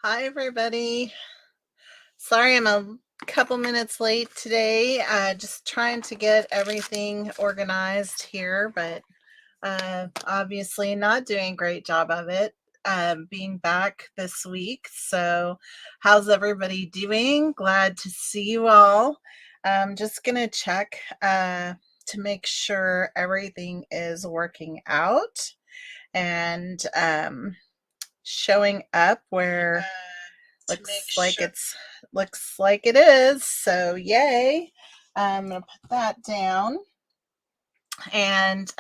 Hi, everybody. Sorry I'm a couple minutes late today. Just trying to get everything organized here, but obviously not doing a great job of it being back this week. So, how's everybody doing? Glad to see you all. I'm just going to check to make sure everything is working out and showing up where looks like it is. So yay. I'm gonna put that down and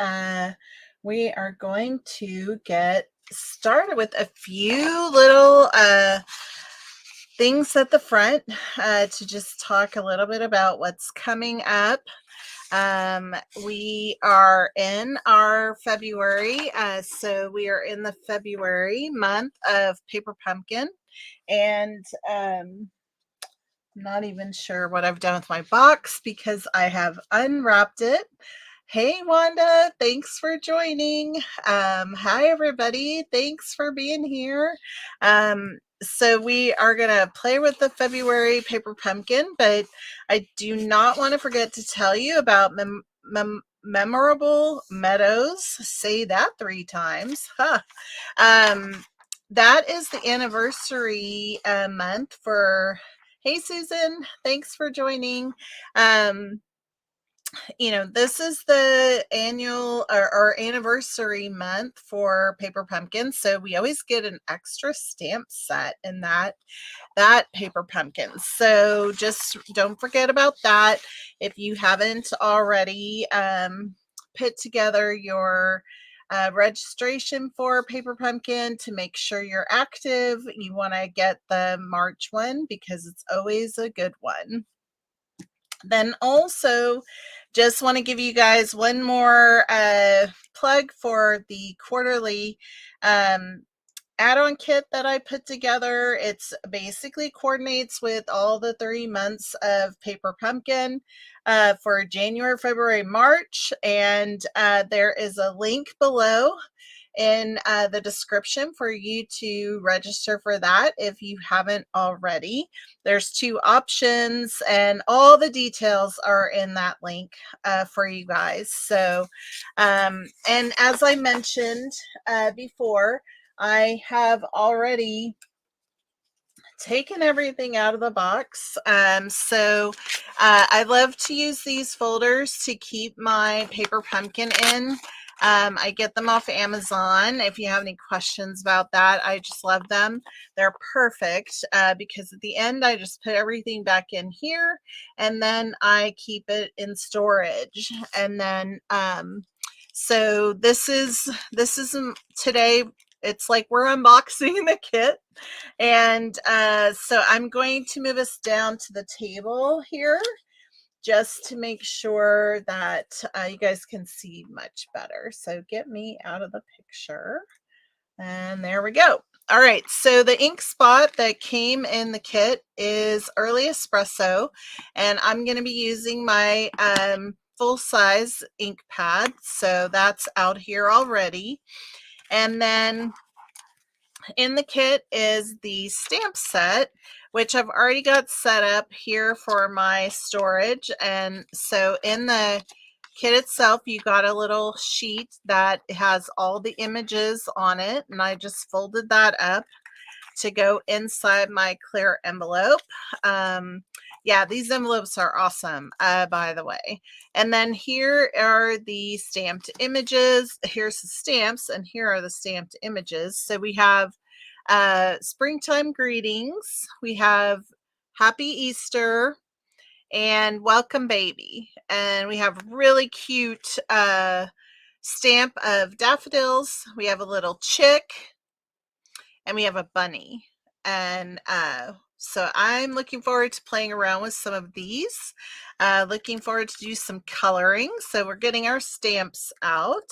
we are going to get started with a few little things at the front to just talk a little bit about what's coming up. We are in our February, so we are in the February month of Paper Pumpkin, and I'm not even sure what I've done with my box because I have unwrapped it. Hey, Wanda, thanks for joining. Hi, everybody. Thanks for being here. So we are going to play with the February Paper Pumpkin, but I do not want to forget to tell you about Memorable Meadows. Say that 3 times. Huh. That is the anniversary month for. Hey, Susan, thanks for joining. This is the annual or anniversary month for Paper Pumpkin, so we always get an extra stamp set in that Paper Pumpkin. So just don't forget about that. If you haven't already put together your registration for Paper Pumpkin to make sure you're active, you want to get the March one because it's always a good one. Then also just want to give you guys one more plug for the quarterly add-on kit that I put together. It's basically coordinates with all the 3 months of Paper Pumpkin for January, February, March, and there is a link below in the description for you to register for that if you haven't already. There's 2 options and all the details are in that link for you guys. So, and as I mentioned before, I have already taken everything out of the box. I love to use these folders to keep my Paper Pumpkin in. I get them off Amazon. If you have any questions about that, I just love them. They're perfect because at the end, I just put everything back in here and then I keep it in storage. And then, so this is today. It's like we're unboxing the kit. And so I'm going to move us down to the table here just to make sure that you guys can see much better. So get me out of the picture. And there we go. All right, so the ink spot that came in the kit is Early Espresso, and I'm going to be using my full-size ink pad. So that's out here already. And then in the kit is the stamp set, which I've already got set up here for my storage. And so in the kit itself, you got a little sheet that has all the images on it, and I just folded that up to go inside my clear envelope. Yeah, these envelopes are awesome, by the way. And then here are the stamped images. Here's the stamps, and here are the stamped images. So we have springtime greetings. We have happy Easter and welcome baby. And we have really cute stamp of daffodils. We have a little chick and we have a bunny. And so I'm looking forward to playing around with some of these. Looking forward to do some coloring. So we're getting our stamps out.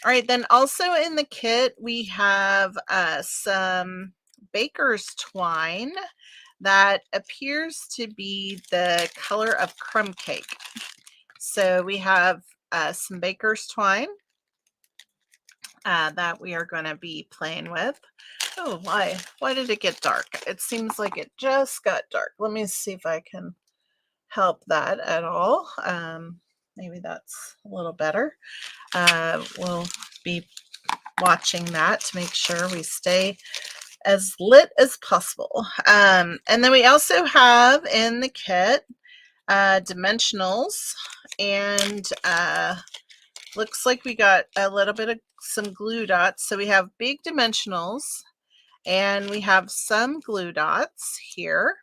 All right, then also in the kit, we have some baker's twine that appears to be the color of crumb cake. So we have some baker's twine that we are going to be playing with. Oh, why did it get dark? It seems like it just got dark. Let me see if I can help that at all. Maybe that's a little better. We'll be watching that to make sure we stay as lit as possible. And then we also have in the kit dimensionals, and looks like we got a little bit of some glue dots. So we have big dimensionals and we have some glue dots here,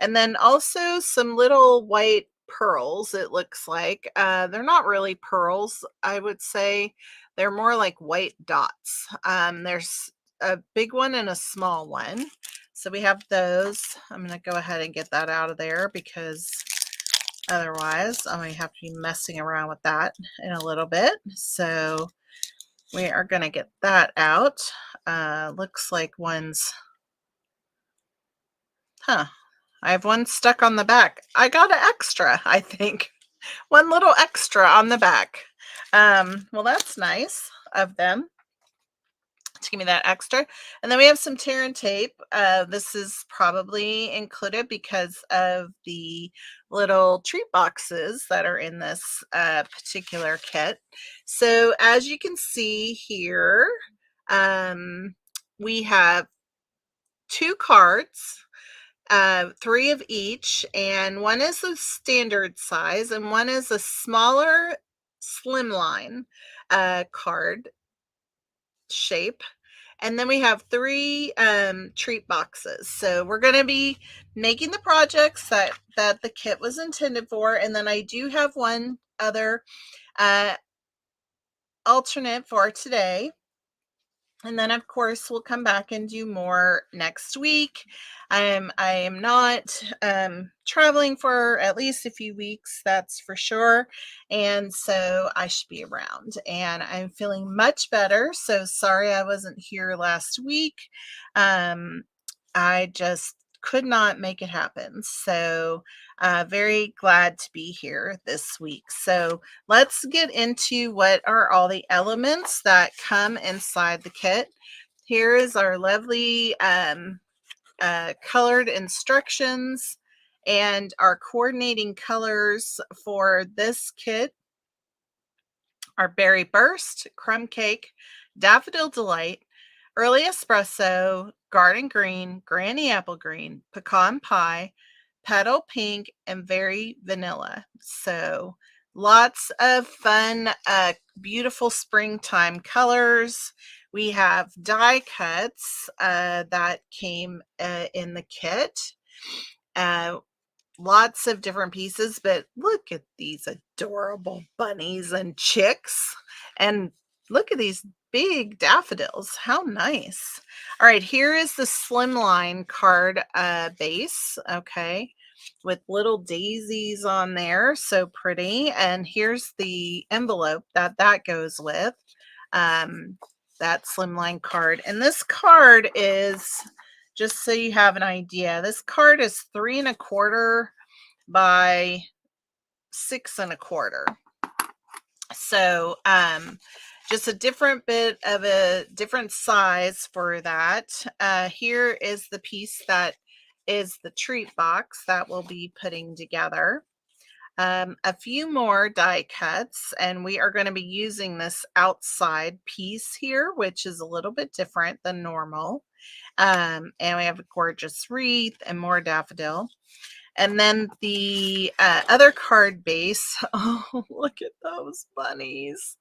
and then also some little white pearls, it looks like. They're not really pearls, I would say. They're more like white dots. There's a big one and a small one. So we have those. I'm going to go ahead and get that out of there because otherwise I might have to be messing around with that in a little bit. So we are going to get that out. Looks like one's, I have one stuck on the back. I got an extra, I think. One little extra on the back. Well, that's nice of them to give me that extra. And then we have some tear and tape. This is probably included because of the little treat boxes that are in this particular kit. So as you can see here, we have 2 cards, 3 of each, and one is a standard size and one is a smaller slimline card shape. And then we have 3 treat boxes. So we're going to be making the projects that the kit was intended for. And then I do have one other alternate for today. And then, of course, we'll come back and do more next week. I am not traveling for at least a few weeks, that's for sure. And so I should be around. And I'm feeling much better. So sorry I wasn't here last week. I just could not make it happen. So very glad to be here this week. So let's get into what are all the elements that come inside the kit. Here is our lovely colored instructions, and our coordinating colors for this kit are Berry Burst, Crumb Cake, Daffodil Delight, Early Espresso, Garden Green, Granny Apple Green, Pecan Pie, Petal Pink, and Very Vanilla. So lots of fun, beautiful springtime colors. We have die cuts that came in the kit. Lots of different pieces, but look at these adorable bunnies and chicks. And look at these big daffodils. How nice. All right, here is the slimline card base, okay, with little daisies on there. So pretty. And here's the envelope that goes with that slimline card. And this card is, just so you have an idea, this card is 3 1/4 by 6 1/4. So just a different bit of a different size for that. Here is the piece that is the treat box that we'll be putting together. A few more die cuts, and we are going to be using this outside piece here, which is a little bit different than normal. And we have a gorgeous wreath and more daffodil. And then the other card base. Oh, look at those bunnies.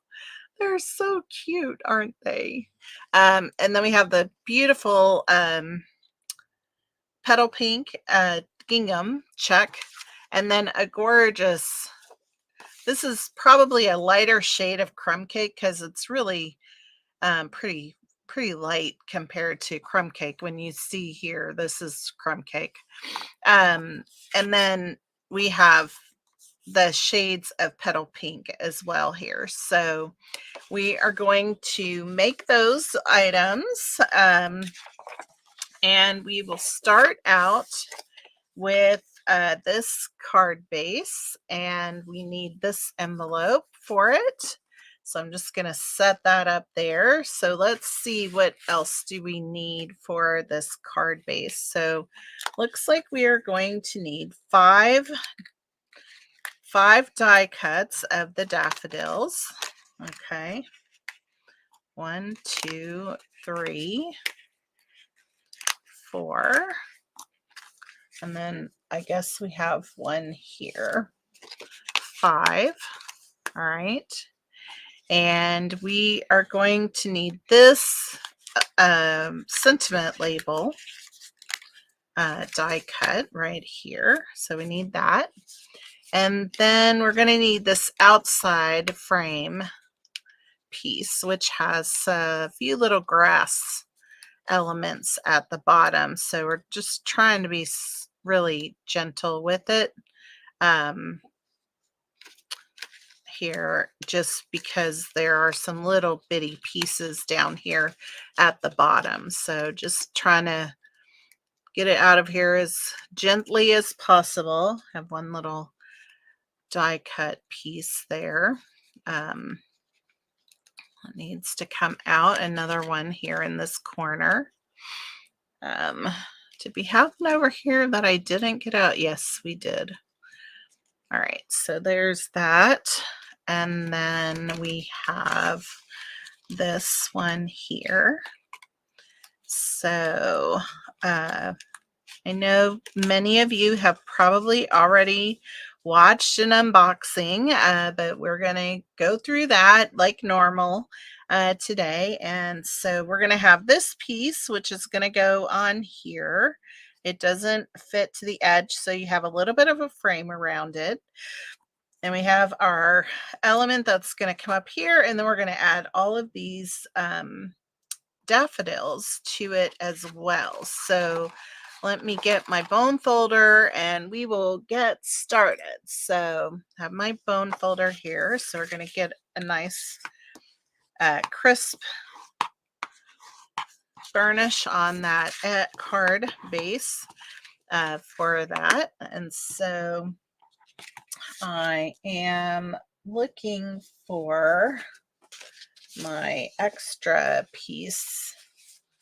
They're so cute, aren't they? And then we have the beautiful petal pink gingham check. And then a gorgeous, this is probably a lighter shade of crumb cake because it's really pretty light compared to crumb cake. When you see here, this is crumb cake. And then we have the shades of petal pink as well here. So we are going to make those items, and we will start out with this card base, and we need this envelope for it. So I'm just going to set that up there. So let's see, what else do we need for this card base? So looks like we are going to need five die cuts of the daffodils. Okay. 1, 2, 3, 4. And then I guess we have one here. 5. All right. And we are going to need this sentiment label die cut right here. So we need that. And then we're going to need this outside frame piece, which has a few little grass elements at the bottom. So we're just trying to be really gentle with it here, just because there are some little bitty pieces down here at the bottom. So just trying to get it out of here as gently as possible. Have one little die cut piece there. It needs to come out. Another one here in this corner. Did we have one over here that I didn't get out? Yes, we did. All right, so there's that. And then we have this one here. So I know many of you have probably already watched an unboxing, but we're going to go through that like normal today. And so we're going to have this piece, which is going to go on here. It doesn't fit to the edge, so you have a little bit of a frame around it. And we have our element that's going to come up here, and then we're going to add all of these daffodils to it as well. So let me get my bone folder and we will get started. So I have my bone folder here. So we're going to get a nice crisp burnish on that card base for that. And so I am looking for my extra piece.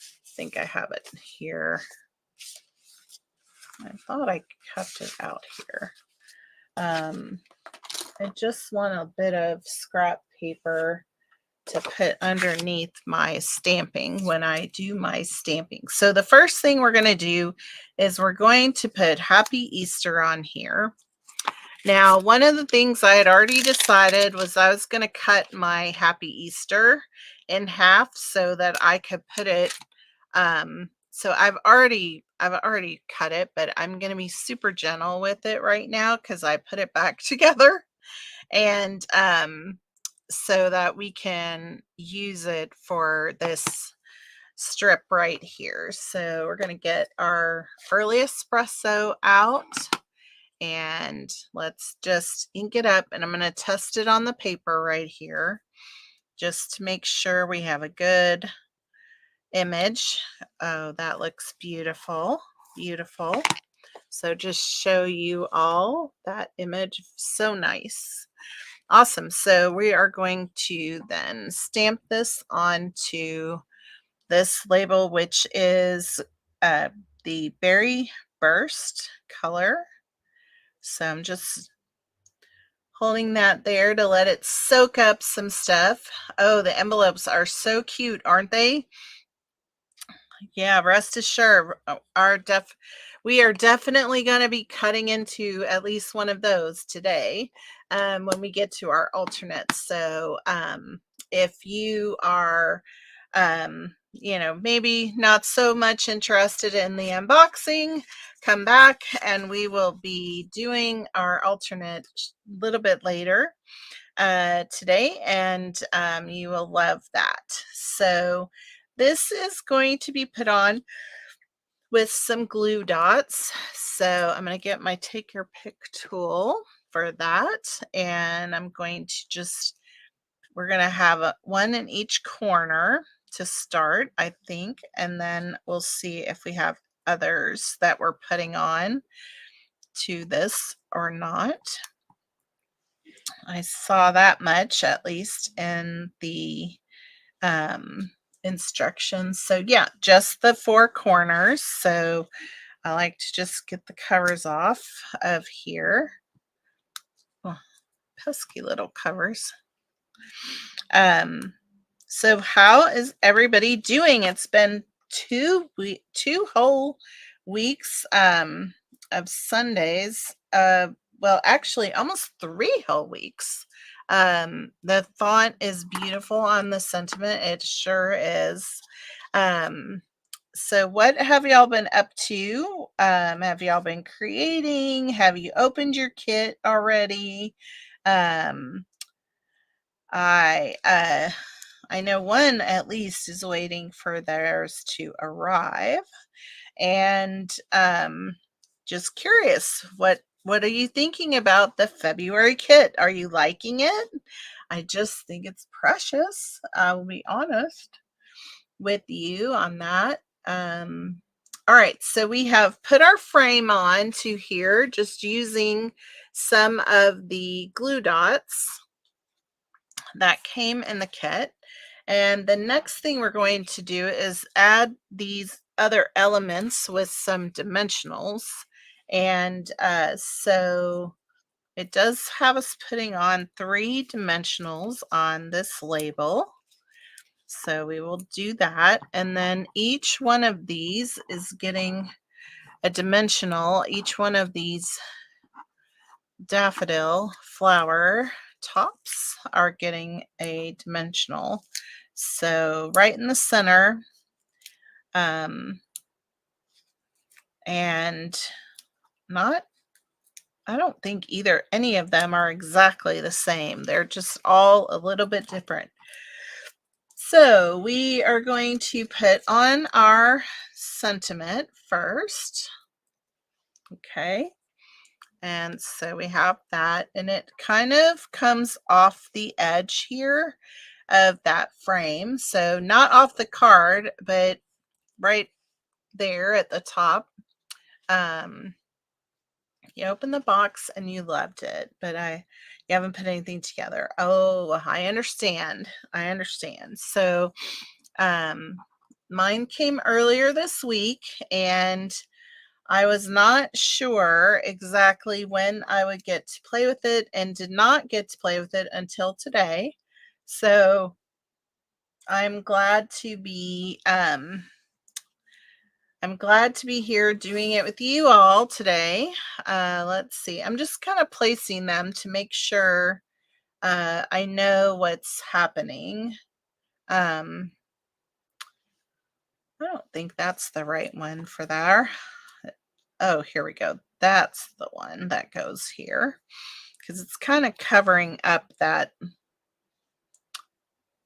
I think I have it here. I thought I kept it out here. I just want a bit of scrap paper to put underneath my stamping when I do my stamping. So the first thing we're going to do is we're going to put Happy Easter on here. Now, one of the things I had already decided was I was going to cut my Happy Easter in half so that I could put it so I've already cut it, but I'm going to be super gentle with it right now because I put it back together, and so that we can use it for this strip right here. So we're going to get our early espresso out and let's just ink it up, and I'm going to test it on the paper right here just to make sure we have a good image. Oh, that looks beautiful. Beautiful. So just show you all that image. So nice. Awesome. So we are going to then stamp this onto this label, which is the Berry Burst color. So I'm just holding that there to let it soak up some stuff. Oh, the envelopes are so cute, aren't they? Yeah, rest assured, we are definitely going to be cutting into at least one of those today when we get to our alternates. So if you are, maybe not so much interested in the unboxing, come back and we will be doing our alternate a little bit later today, and you will love that. So this is going to be put on with some glue dots. So I'm going to get my take your pick tool for that, and I'm going to we're going to have one in each corner to start, I think, and then we'll see if we have others that we're putting on to this or not. I saw that much at least in the um, instructions. So yeah, just the four corners. So I like to just get the covers off of here. Oh, pesky little covers. Um, so how is everybody doing? It's been 2 whole weeks of Sundays. Well, actually almost 3 whole weeks. The font is beautiful on the sentiment. It sure is. Um, so what have y'all been up to? Have y'all been creating? Have you opened your kit already? Um, I know one at least is waiting for theirs to arrive, and just curious, what are you thinking about the February kit? Are you liking it? I just think it's precious. I will be honest with you on that. All right, so we have put our frame on to here just using some of the glue dots that came in the kit. And the next thing we're going to do is add these other elements with some dimensionals. And so it does have us putting on 3 dimensionals on this label. So we will do that. And then each one of these is getting a dimensional. Each one of these daffodil flower tops are getting a dimensional. So right in the center, and not, I don't think any of them are exactly the same. They're just all a little bit different. So we are going to put on our sentiment first. Okay. And so we have that, and it kind of comes off the edge here of that frame. So not off the card, but right there at the top. You opened the box and you loved it, but you haven't put anything together. Oh, I understand. I understand. So mine came earlier this week, and I was not sure exactly when I would get to play with it, and did not get to play with it until today. So I'm glad to be here doing it with you all today. Let's see. I'm just kind of placing them to make sure I know what's happening. I don't think that's the right one for there. Oh, here we go. That's the one that goes here, because it's kind of covering up that.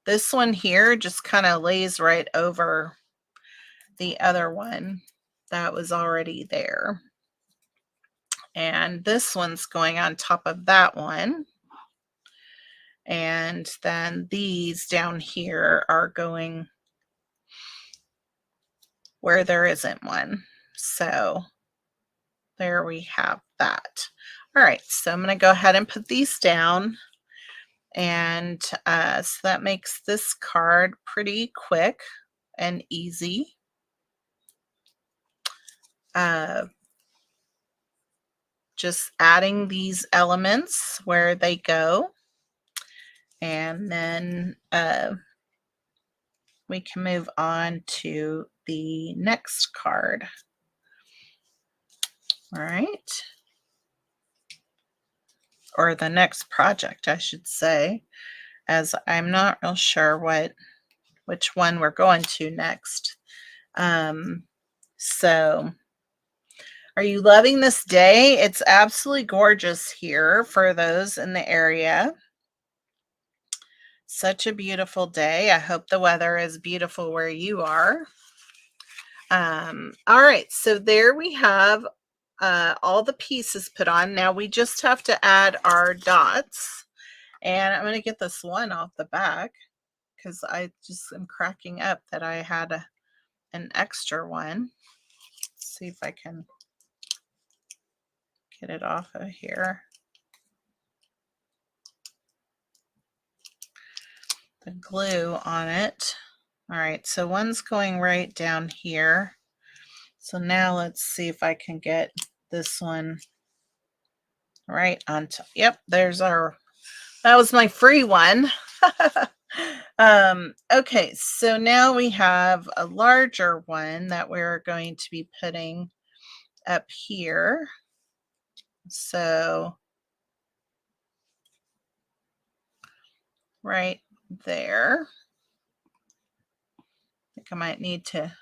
This one here just kind of lays right over the other one that was already there. And this one's going on top of that one. And then these down here are going where there isn't one. So there we have that. All right, so I'm going to go ahead and put these down. And so that makes this card pretty quick and easy. Just adding these elements where they go. And then we can move on to the next card. All right. Or the next project, I should say, as I'm not real sure which one we're going to next. So are you loving this day? It's absolutely gorgeous here for those in the area. Such a beautiful day. I hope the weather is beautiful where you are. All right, so there we have all the pieces put on. Now we just have to add our dots. And I'm going to get this one off the back because I just am cracking up that I had an extra one. Let's see if I can get it off of here. the glue on it. All right, so one's going right down here. So now let's see if I can get this one right on top. Yep, there's our, that was my free one. Okay, so now we have a larger one that we're going to be putting up here. So right there. I think I might need to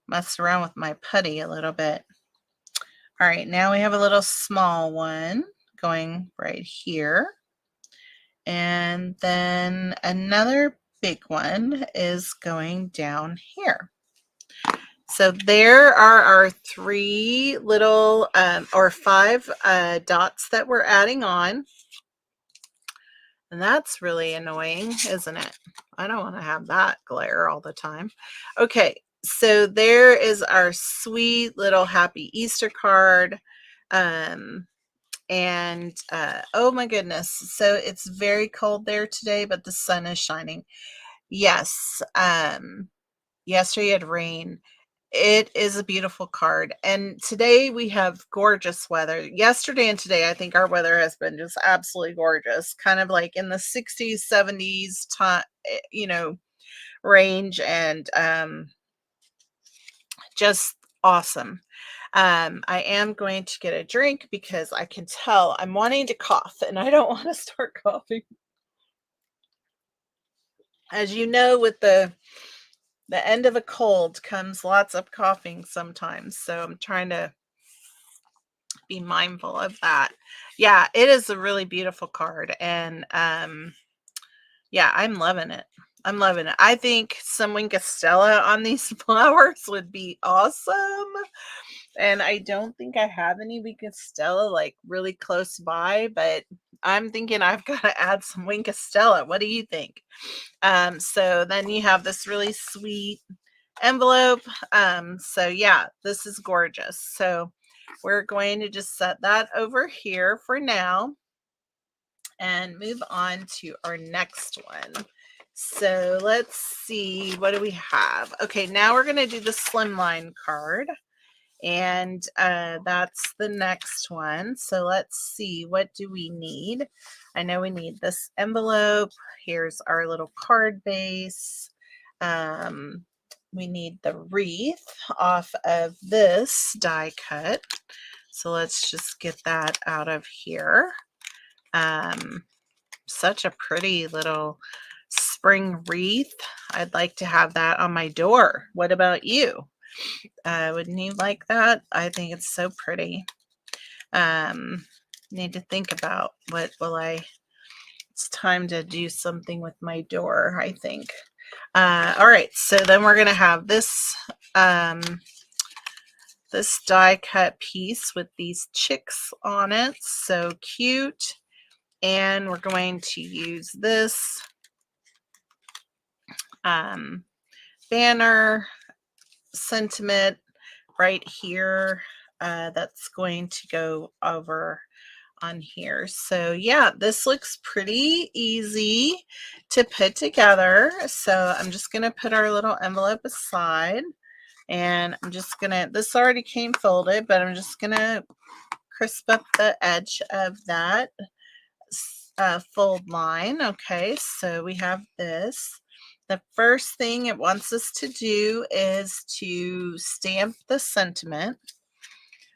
mess around with my putty a little bit. All right, now we have a little small one going right here. And then another big one is going down here. So there are our three little or five dots that we're adding on. And that's really annoying, isn't it? I don't want to have that glare all the time. Okay, so there is our sweet little happy Easter card. And oh my goodness, so it's very cold there today, but the sun is shining. Yes, yesterday it had rain. It is a beautiful card. And today we have gorgeous weather. Yesterday and today, I think our weather has been just absolutely gorgeous, kind of like in the 60s, 70s time, range, and just awesome. I am going to get a drink because I can tell I'm wanting to cough and I don't want to start coughing. As you know, with the end of a cold comes lots of coughing sometimes. So I'm trying to be mindful of that. Yeah, it is a really beautiful card. And yeah, I'm loving it. I'm loving it. I think some Winkostella on these flowers would be awesome. And I don't think I have any Winkostella like really close by, but I'm thinking I've got to add some Winkostella. What do you think? So then you have this really sweet envelope. So yeah, this is gorgeous. So we're going to just set that over here for now and move on to our next one. So let's see, what do we have? Okay, now we're going to do the slimline card. And that's the next one. So let's see, what do we need? I know we need this envelope. Here's our little card base. We need the wreath off of this die cut. So let's just get that out of here. Such a pretty little spring wreath. I'd like to have that on my door. What about you? Wouldn't you like that? I think it's so pretty. Need to think about what will I, it's time to do something with my door, I think. All right, so then we're going to have this this die cut piece with these chicks on it. So cute. And we're going to use this banner sentiment right here. That's going to go over on here. So yeah, this looks pretty easy to put together. So I'm just going to put our little envelope aside, and I'm just going to, this already came folded, but I'm just going to crisp up the edge of that fold line. Okay, so we have this. The first thing it wants us to do is to stamp the sentiment.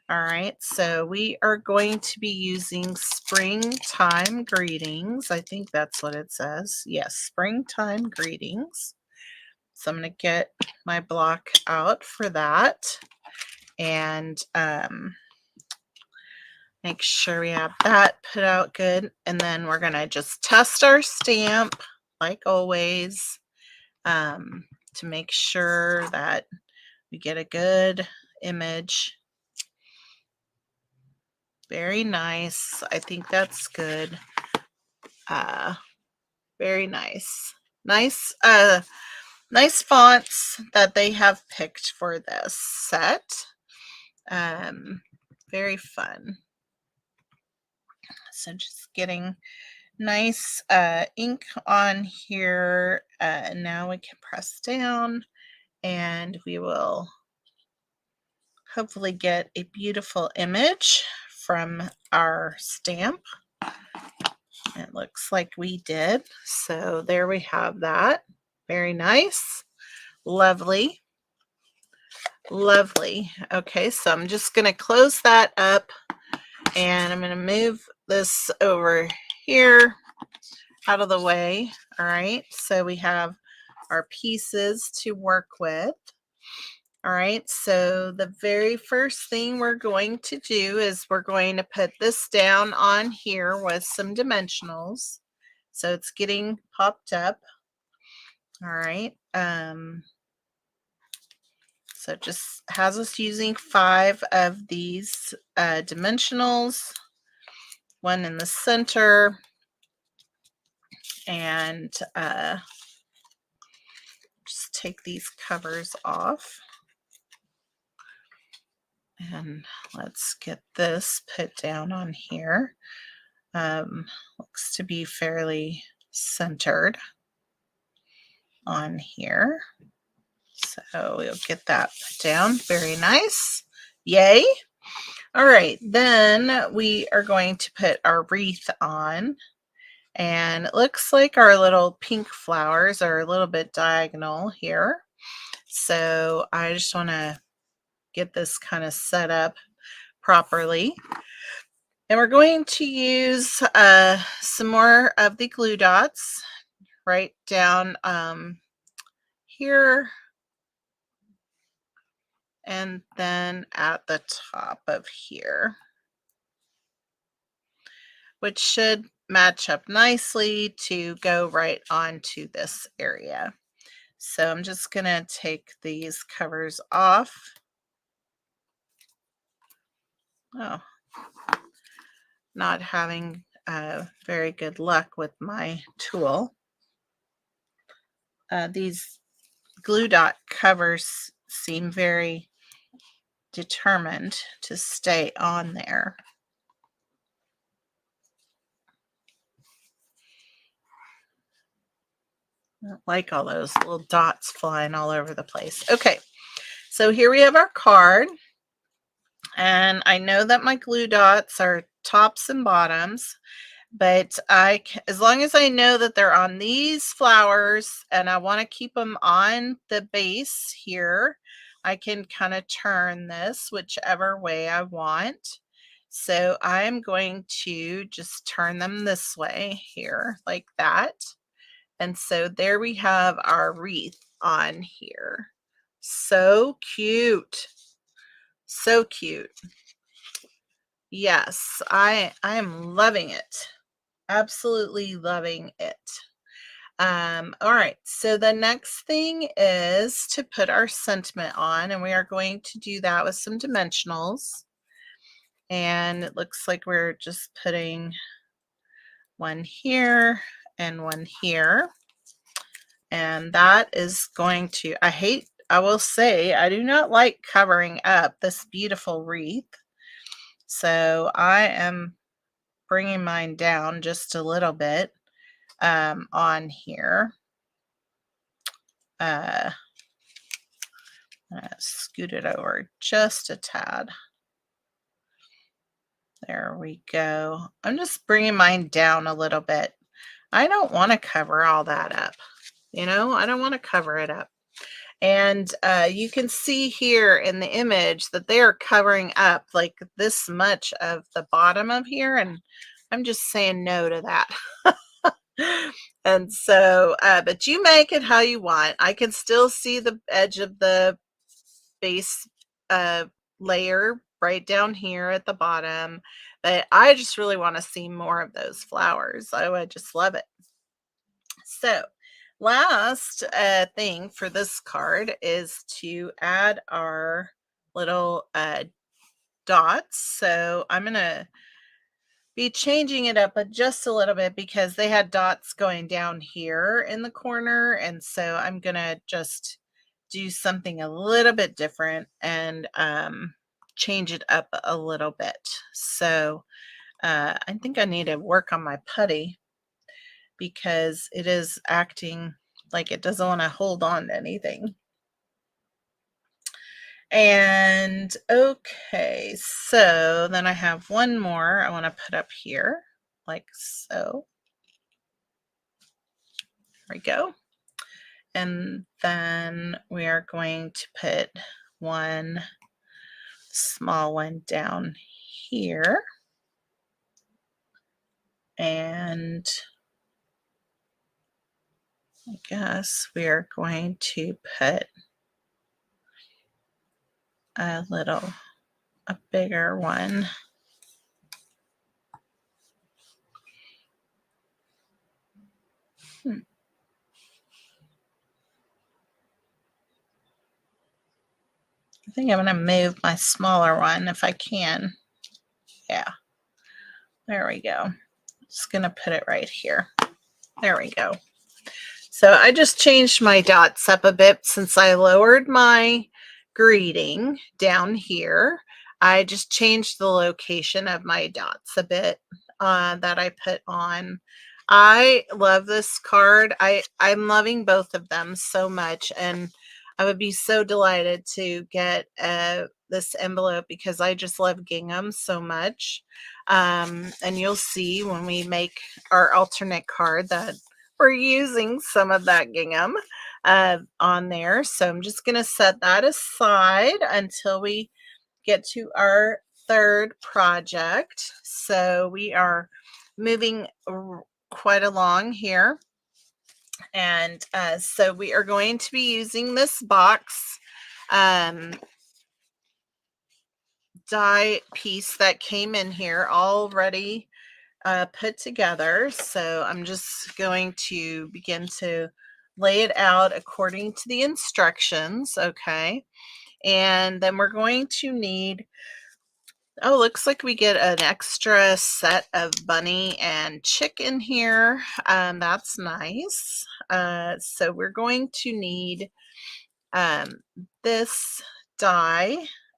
All right, so we are going to be using springtime greetings. I think that's what it says. Yes, springtime greetings. So I'm going to get my block out for that and make sure we have that put out good. And then we're going to just test our stamp like always to make sure that we get a good image. Very nice. I think that's good. Very nice. Nice fonts that they have picked for this set. Very fun. So just getting nice ink on here. Now we can press down and we will hopefully get a beautiful image from our stamp. It looks like we did. So there we have that. Very nice. Lovely. Lovely. Okay, so I'm just going to close that up and I'm going to move this over here out of the way. All right, so we have our pieces to work with. All right, so the very first thing we're going to do is we're going to put this down on here with some dimensionals. So it's getting popped up. All right. So it just has us using 5 of these dimensionals, one in the center, and just take these covers off. And let's get this put down on here. Looks to be fairly centered on here. So we'll get that put down. Very nice. Yay. All right, then we are going to put our wreath on. And it looks like our little pink flowers are a little bit diagonal here. So I just want to get this kind of set up properly. And we're going to use some more of the glue dots right down here and then at the top of here, which should match up nicely to go right onto this area. So I'm just going to take these covers off. Oh, not having very good luck with my tool. These glue dot covers seem very determined to stay on there. I don't like all those little dots flying all over the place. Okay, so here we have our card. And I know that my glue dots are tops and bottoms, but as long as I know that they're on these flowers and I want to keep them on the base here, I can kind of turn this whichever way I want. So I'm going to just turn them this way here like that. And so there we have our wreath on here. So cute. So cute. Yes, I am loving it. Absolutely loving it. All right, so the next thing is to put our sentiment on, and we are going to do that with some dimensionals. And it looks like we're just putting one here and one here. And that is going to, I will say, I do not like covering up this beautiful wreath. So I am bringing mine down just a little bit on here. I'm gonna scoot it over just a tad. There we go. I'm just bringing mine down a little bit. I don't want to cover all that up. You know, I don't want to cover it up. And you can see here in the image that they are covering up like this much of the bottom of here. And I'm just saying no to that. And so, but you make it how you want. I can still see the edge of the base layer right down here at the bottom, but I just really want to see more of those flowers. I just love it. So last thing for this card is to add our little dots. So I'm going to be changing it up just a little bit because they had dots going down here in the corner. And so I'm going to just do something a little bit different and change it up a little bit. So I think I need to work on my putty. because it is acting like it doesn't want to hold on to anything. And okay, so then I have one more I want to put up here, like so. There we go. And then we are going to put one small one down here. And I guess we are going to put a bigger one. I think I'm going to move my smaller one if I can. Yeah, there we go. Just going to put it right here. There we go. So I just changed my dots up a bit since I lowered my greeting down here. I just changed the location of my dots a bit that I put on. I love this card. I'm loving both of them so much, and I would be so delighted to get this envelope because I just love gingham so much. And you'll see when we make our alternate card that we're using some of that gingham on there. So I'm just going to set that aside until we get to our third project. So we are moving quite along here. And so we are going to be using this box die piece that came in here already put together. So I'm just going to begin to lay it out according to the instructions. Okay. And then we're going to need, oh, looks like we get an extra set of bunny and chicken here. That's nice. So we're going to need this die,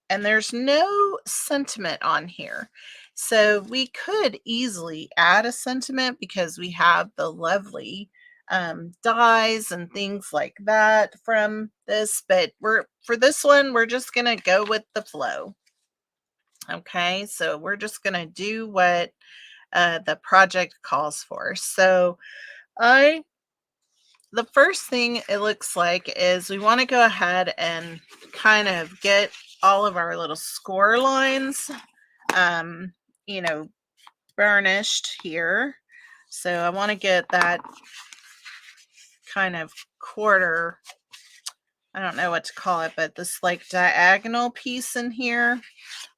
and there's no sentiment on here. So we could easily add a sentiment because we have the lovely dies and things like that from this, but for this one, we're just going to go with the flow. Okay, so we're just going to do what the project calls for. So the first thing it looks like is we want to go ahead and kind of get all of our little score lines, you know, burnished here. So I want to get that kind of quarter, I don't know what to call it, but this like diagonal piece in here.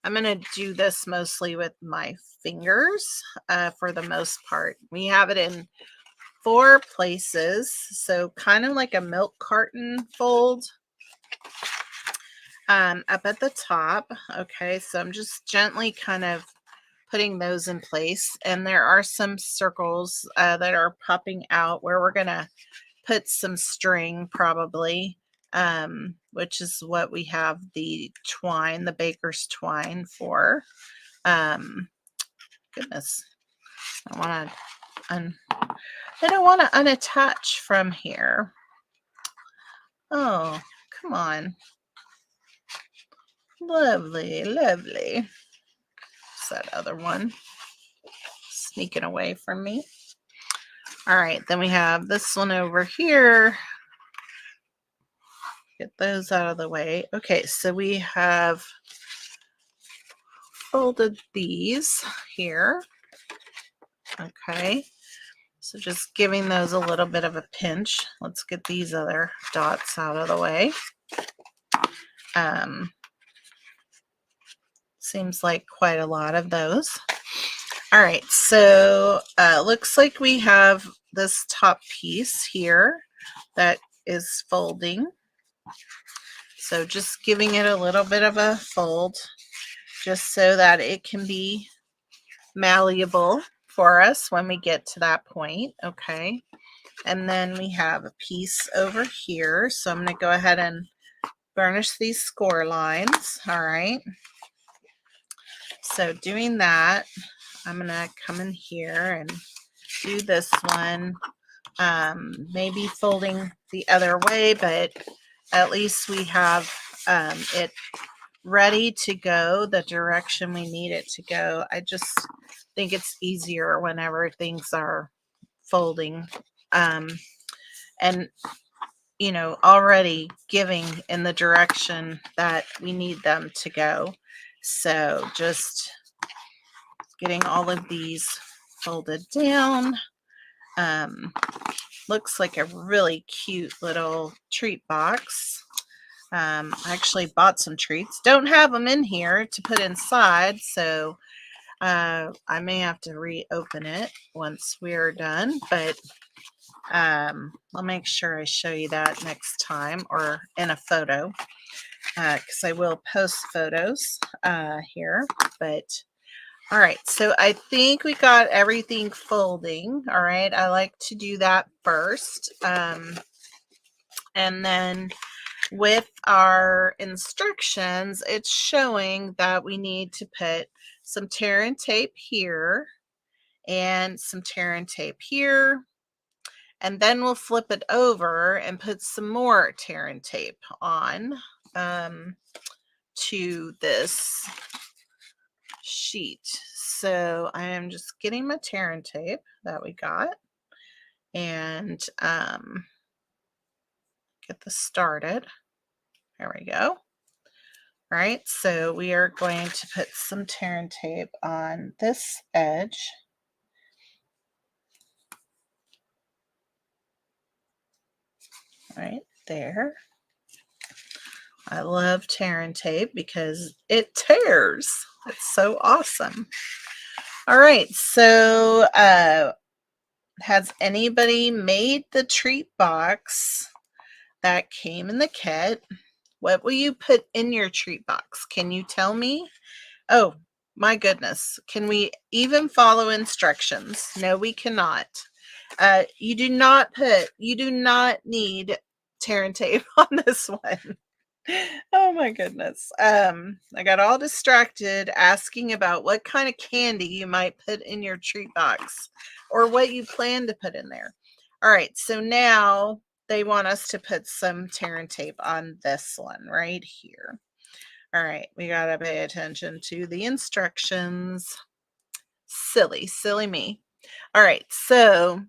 I'm going to do this mostly with my fingers for the most part. We have it in 4 places, so kind of like a milk carton fold up at the top. Okay, so I'm just gently kind of putting those in place, and there are some circles that are popping out where we're gonna put some string probably, which is what we have the twine, the baker's twine for. Goodness, I don't want to unattach from here. Oh, come on. Lovely, lovely. It's that other one sneaking away from me. All right, then we have this one over here. Get those out of the way. Okay, so we have folded these here. Okay, so just giving those a little bit of a pinch. Let's get these other dots out of the way. Seems like quite a lot of those. All right, so looks like we have this top piece here that is folding. So just giving it a little bit of a fold just so that it can be malleable for us when we get to that point. Okay, and then we have a piece over here. So I'm going to go ahead and burnish these score lines. All right. So doing that, I'm going to come in here and do this one. Maybe folding the other way, but at least we have it ready to go the direction we need it to go. I just think it's easier whenever things are folding and already giving in the direction that we need them to go. So just getting all of these folded down. Looks like a really cute little treat box. I actually bought some treats. Don't have them in here to put inside, so I may have to reopen it once we're done, but I'll make sure I show you that next time or in a photo, because I will post photos here. But all right, so I think we got everything folding. All right, I like to do that first. And then with our instructions, it's showing that we need to put some tear and tape here and some tear and tape here. And then we'll flip it over and put some more tear and tape on to this sheet. So I am just getting my tear and tape that we got and get this started. There we go. All right, so we are going to put some tear and tape on this edge. Right there. I love tear and tape because it tears. It's so awesome. All right, so has anybody made the treat box that came in the kit? What will you put in your treat box? Can you tell me? Oh, my goodness. Can we even follow instructions? No, we cannot. You do not need tear and tape on this one. Oh my goodness. I got all distracted asking about what kind of candy you might put in your treat box or what you plan to put in there. All right, so now they want us to put some tear and tape on this one right here. All right, we got to pay attention to the instructions. Silly me. All right, so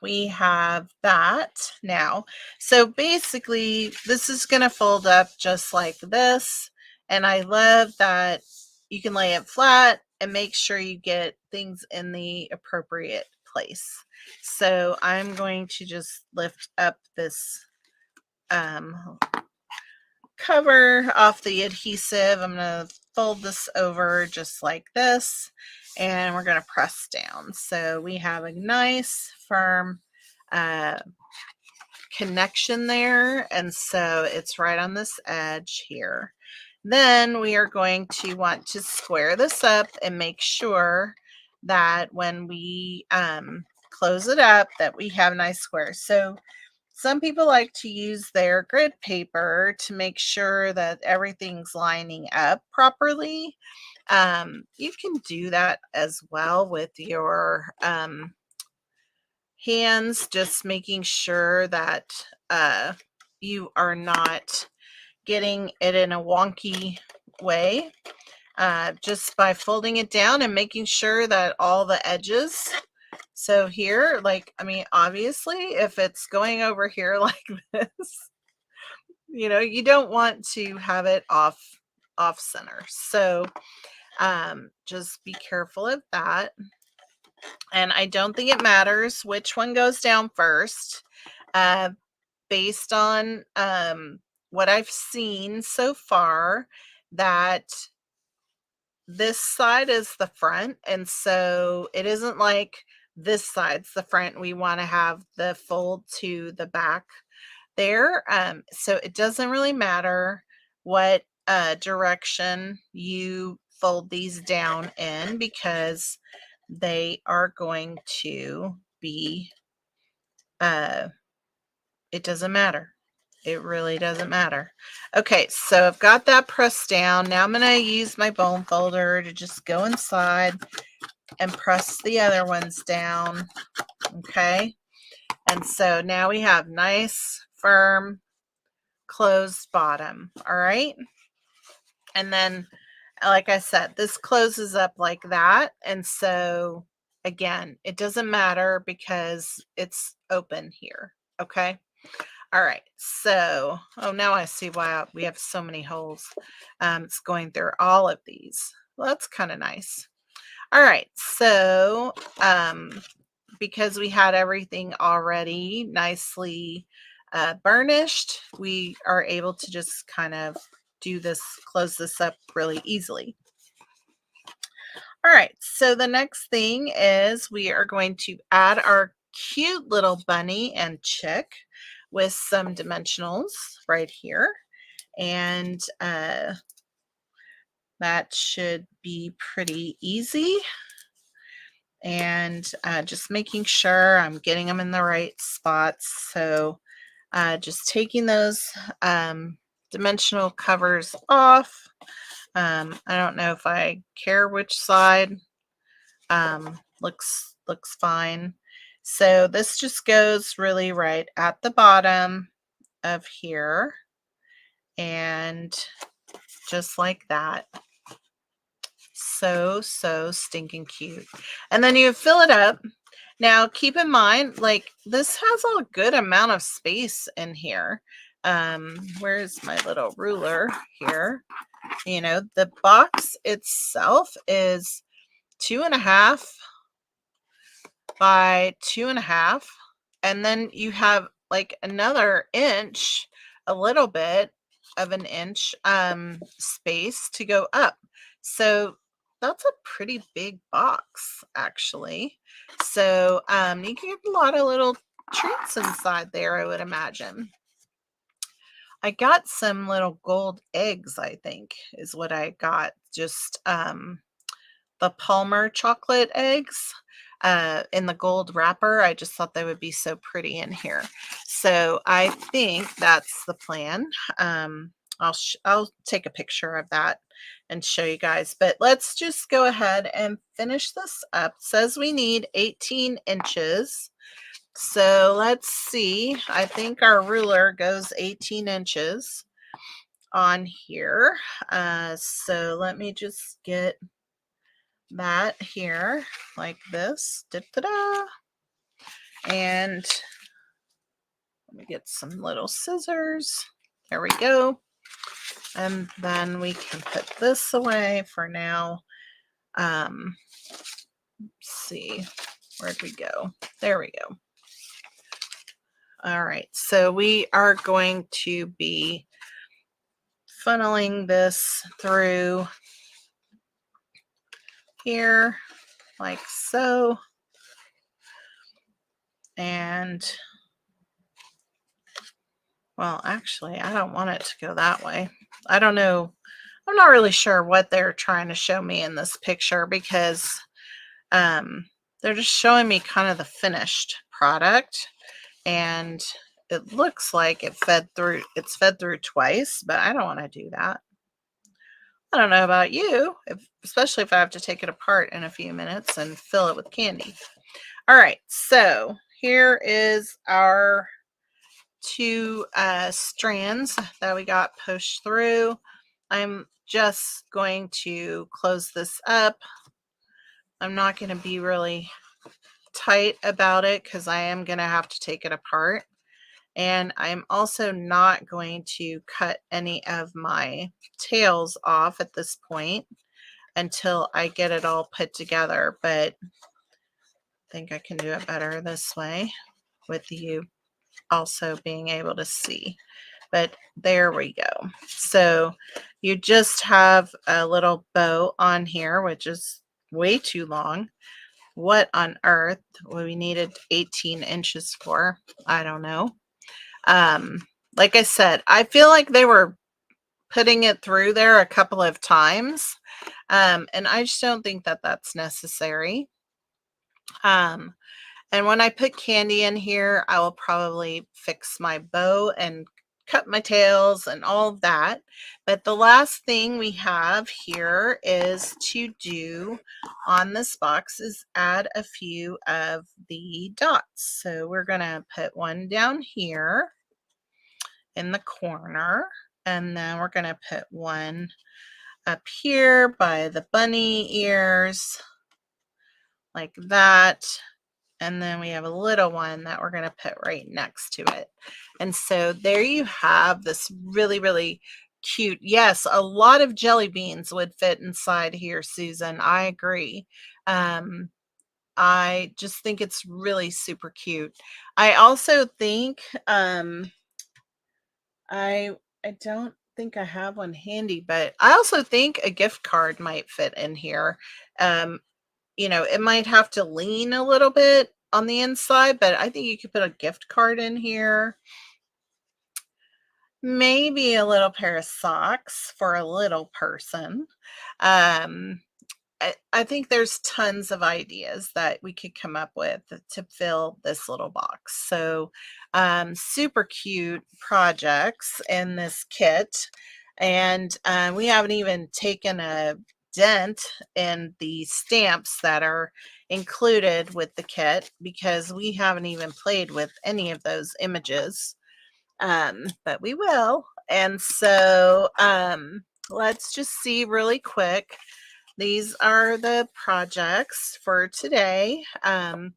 we have that now. So basically, this is going to fold up just like this. And I love that you can lay it flat and make sure you get things in the appropriate place. So I'm going to just lift up this cover off the adhesive. I'm going to fold this over just like this, and we're going to press down. So we have a nice firm connection there, and so it's right on this edge here. Then we are going to want to square this up and make sure that when we close it up that we have nice squares. So some people like to use their grid paper to make sure that everything's lining up properly. You can do that as well with your hands, just making sure that you are not getting it in a wonky way, just by folding it down and making sure that all the edges. So here, obviously, if it's going over here like this, you don't want to have it off center. So just be careful of that. And I don't think it matters which one goes down first, based on what I've seen so far, that this side is the front, and so it isn't like this side's the front. We want to have the fold to the back there. So it doesn't really matter what direction you fold these down in, because they are going to be, it doesn't matter. It really doesn't matter. Okay, so I've got that pressed down. Now I'm going to use my bone folder to just go inside and press the other ones down. Okay. And so now we have nice, firm, closed bottom. All right. And then, like I said, this closes up like that. And so again, it doesn't matter because it's open here. Okay. All right. So, oh, now I see why we have so many holes. It's going through all of these. Well, that's kind of nice. All right. So, because we had everything already nicely burnished, we are able to just kind of do this, close this up really easily. All right, so the next thing is we are going to add our cute little bunny and chick with some dimensionals right here. And that should be pretty easy. And just making sure I'm getting them in the right spots. So just taking those dimensional covers off. I don't know if I care which side. Looks fine. So this just goes really right at the bottom of here, and just like that. So stinking cute. And then you fill it up. Now keep in mind, like, this has a good amount of space in here. Where's my little ruler here? You know, the box itself is 2.5 by 2.5, and then you have like another inch, a little bit of an inch space to go up. So that's a pretty big box, actually. So you can get a lot of little treats inside there, I would imagine. I got some little gold eggs, I think is what I got. Just the Palmer chocolate eggs in the gold wrapper. I just thought they would be so pretty in here. So I think that's the plan. I'll take a picture of that and show you guys. But let's just go ahead and finish this up. It says we need 18 inches. So let's see. I think our ruler goes 18 inches on here. So let me just get that here like this. Da-da-da. And let me get some little scissors. There we go. And then we can put this away for now. Let's see, where'd we go? There we go. All right, so we are going to be funneling this through here like so. And well, actually, I don't want it to go that way. I don't know. I'm not really sure what they're trying to show me in this picture, because they're just showing me kind of the finished product, and it looks like it's fed through twice, but I don't want to do that. I don't know about you, especially if I have to take it apart in a few minutes and fill it with candy. All right, so here is our two strands that we got pushed through. I'm just going to close this up. I'm not going to be really tight about it because I am going to have to take it apart. And I'm also not going to cut any of my tails off at this point until I get it all put together. But I think I can do it better this way with you also being able to see. But there we go. So you just have a little bow on here, which is way too long. What on earth we needed 18 inches for? I don't know. Like I said, I feel like they were putting it through there a couple of times. And I just don't think that that's necessary. And when I put candy in here, I will probably fix my bow and cut my tails and all of that. But the last thing we have here is to do on this box is add a few of the dots. So we're going to put one down here in the corner, and then we're going to put one up here by the bunny ears like that. And then we have a little one that we're going to put right next to it. And so there you have this really, really cute. Yes, a lot of jelly beans would fit inside here, Susan. I agree. I just think it's really super cute. I also think I don't think I have one handy, but I also think a gift card might fit in here. You know, it might have to lean a little bit on the inside, but I think you could put a gift card in here. Maybe a little pair of socks for a little person. Um, I think there's tons of ideas that we could come up with to fill this little box. So super cute projects in this kit. And we haven't even taken a dent in the stamps that are included with the kit because we haven't even played with any of those images. But we will. And so let's just see really quick. These are the projects for today. And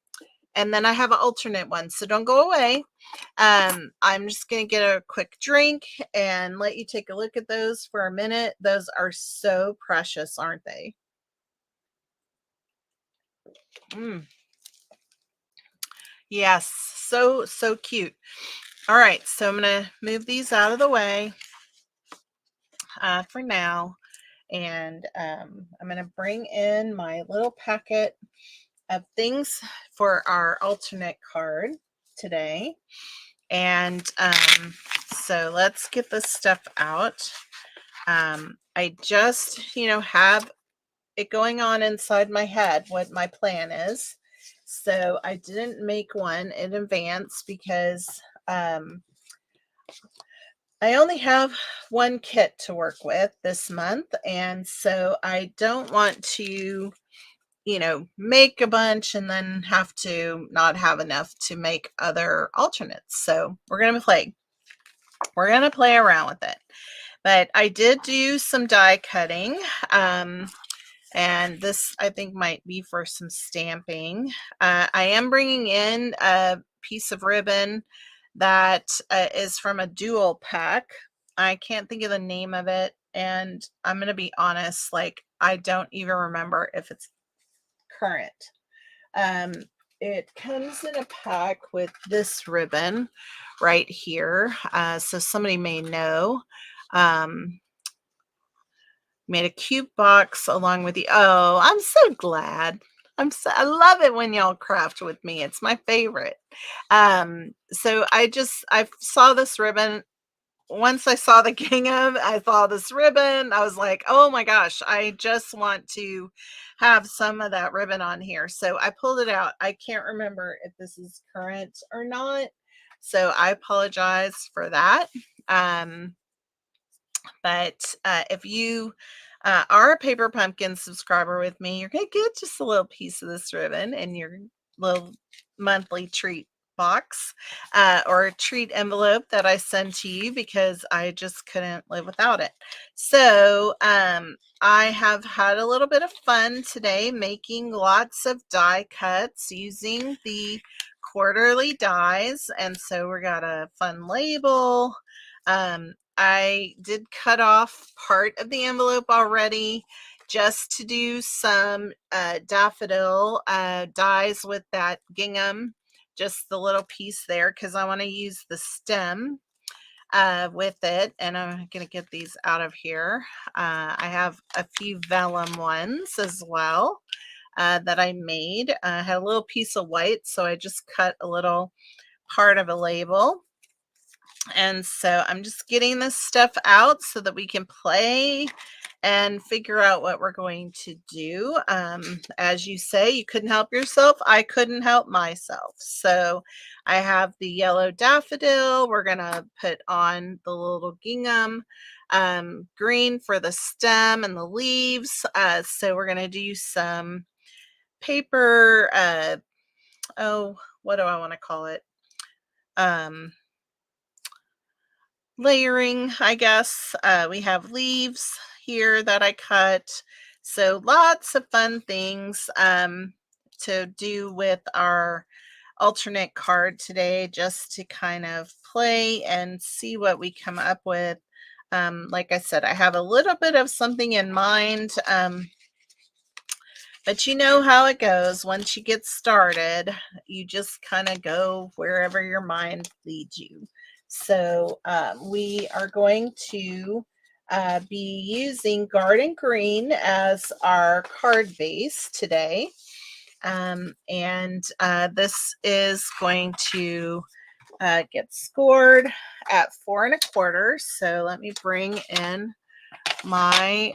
then I have an alternate one, so don't go away. I'm just going to get a quick drink and let you take a look at those for a minute. Those are so precious, aren't they? Yes, so cute. All right, so I'm going to move these out of the way for now. And I'm going to bring in my little packet of things for our alternate card today. And so let's get this stuff out. I just, you know, have it going on inside my head what my plan is. So I didn't make one in advance because I only have one kit to work with this month. And so I don't want to, you know, make a bunch and then have to not have enough to make other alternates. So we're going to play. We're going to play around with it. But I did do some die cutting. And this, I think, might be for some stamping. I am bringing in a piece of ribbon that is from a dual pack. I can't think of the name of it. And I'm going to be honest, like, I don't even remember if it's current. It comes in a pack with this ribbon right here. So somebody may know. Made a cute box along with the, oh, I'm so glad. I love it when y'all craft with me. It's my favorite. So I saw this ribbon. Once I saw the gingham, I saw this ribbon. I was like, oh my gosh, I just want to have some of that ribbon on here. So I pulled it out. I can't remember if this is current or not. So I apologize for that. But if you are a Paper Pumpkin subscriber with me, you're going to get just a little piece of this ribbon in your little monthly treat box or a treat envelope that I send to you because I just couldn't live without it. So I have had a little bit of fun today making lots of die cuts using the quarterly dies. And so we got a fun label. I did cut off part of the envelope already just to do some daffodil dies with that gingham, just the little piece there because I want to use the stem with it. And I'm going to get these out of here. I have a few vellum ones as well that I made. I had a little piece of white, so I just cut a little part of a label. And so I'm just getting this stuff out so that we can play and figure out what we're going to do. As you say, you couldn't help yourself. I couldn't help myself. So I have the yellow daffodil. We're going to put on the little gingham, green for the stem and the leaves. So we're going to do some paper, oh, what do I want to call it? Layering, I guess. We have leaves here that I cut. So lots of fun things to do with our alternate card today, just to kind of play and see what we come up with. Like I said, I have a little bit of something in mind, but you know how it goes. Once you get started, you just kind of go wherever your mind leads you. So we are going to be using Garden Green as our card base today. And this is going to get scored at 4 1/4. So let me bring in my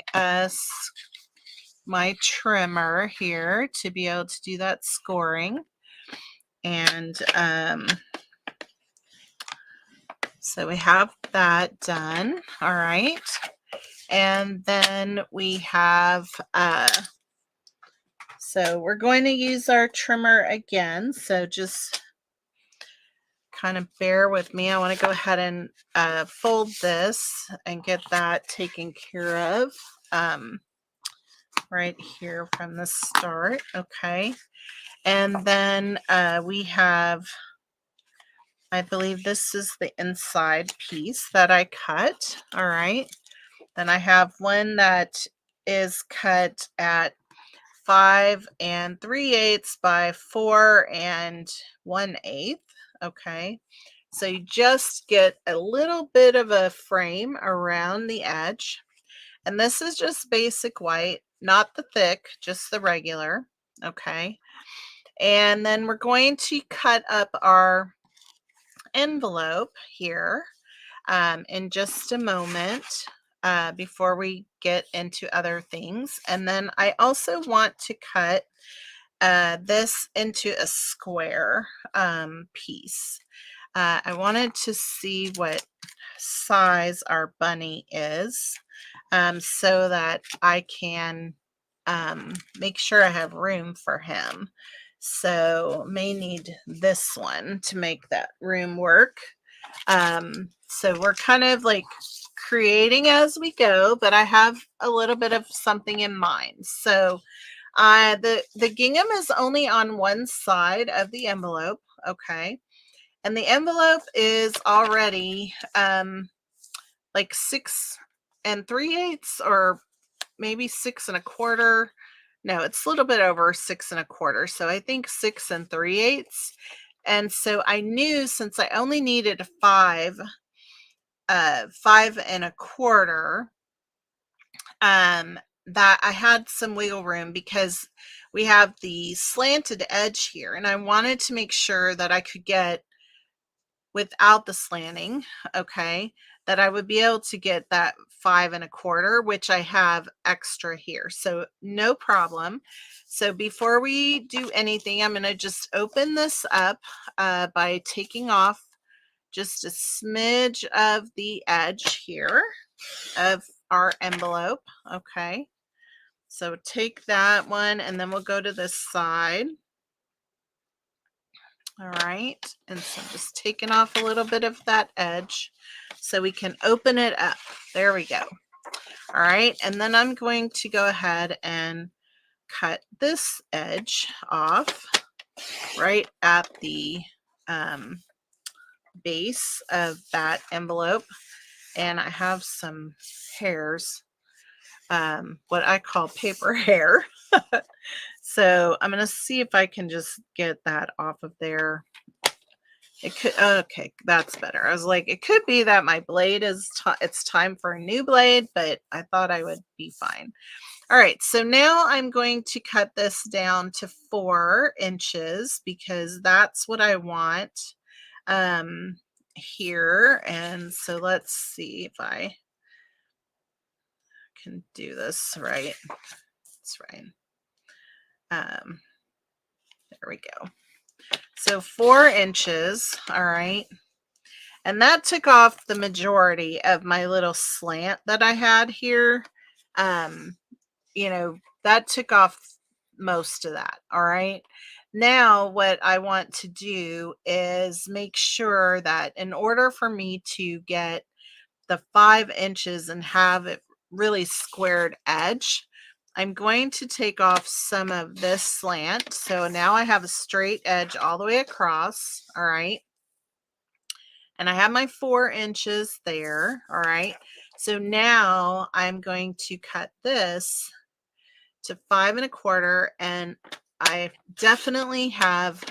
my trimmer here to be able to do that scoring. And so we have that done. All right. And then we have, so we're going to use our trimmer again. So just kind of bear with me. I want to go ahead and fold this and get that taken care of right here from the start. Okay. And then we have, I believe this is the inside piece that I cut. All right. Then I have one that is cut at 5 3/8 by 4 1/8. Okay. So you just get a little bit of a frame around the edge. And this is just basic white, not the thick, just the regular. Okay. And then we're going to cut up our envelope here in just a moment before we get into other things. And then I also want to cut this into a square piece. I wanted to see what size our bunny is so that I can make sure I have room for him. So may need this one to make that room work. So we're kind of like creating as we go, but I have a little bit of something in mind. So the gingham is only on one side of the envelope. Okay. And the envelope is already like 6 3/8 or maybe 6 1/4. No, it's a little bit over 6 1/4. So I think 6 3/8. And so I knew, since I only needed 5 1/4, that I had some wiggle room, because we have the slanted edge here, and I wanted to make sure that I could get, without the slanting, okay, that I would be able to get that 5 1/4, which I have extra here. So no problem. So before we do anything, I'm going to just open this up by taking off just a smidge of the edge here of our envelope. Okay. So take that one, and then we'll go to this side. All right. And so I'm just taking off a little bit of that edge so we can open it up. There we go. All right. And then I'm going to go ahead and cut this edge off right at the base of that envelope. And I have some hairs, what I call paper hair. So I'm going to see if I can just get that off of there. It could, okay, that's better. I was like, it could be that my blade is, it's time for a new blade, but I thought I would be fine. All right, so now I'm going to cut this down to 4 inches, because that's what I want here. And so let's see if I, can do this right. That's right. There we go. So 4 inches, all right. And that took off the majority of my little slant that I had here. You know, that took off most of that, all right. Now what I want to do is make sure that in order for me to get the 5 inches and have it really squared edge, I'm going to take off some of this slant. So now I have a straight edge all the way across, all right. And I have my 4 inches there, all right. So now I'm going to cut this to 5 1/4, and I definitely have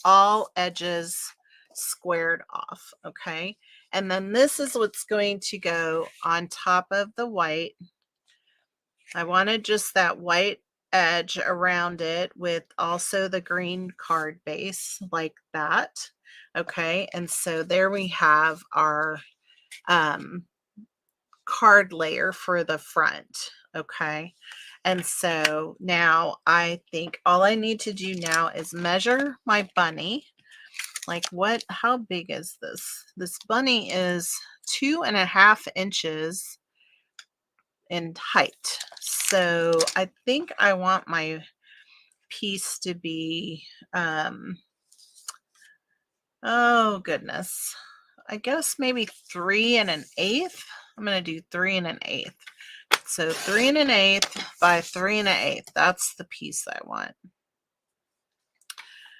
all edges squared off, okay. And then this is what's going to go on top of the white. I wanted just that white edge around it with also the green card base like that, okay. And so there we have our card layer for the front, okay. And so now I think all I need to do now is measure my bunny. Like how big is this? This bunny is 2.5 inches in height. So I think I want my piece to be, oh goodness, I guess maybe 3 1/8. I'm going to do 3 1/8. So 3 1/8 by 3 1/8. That's the piece I want.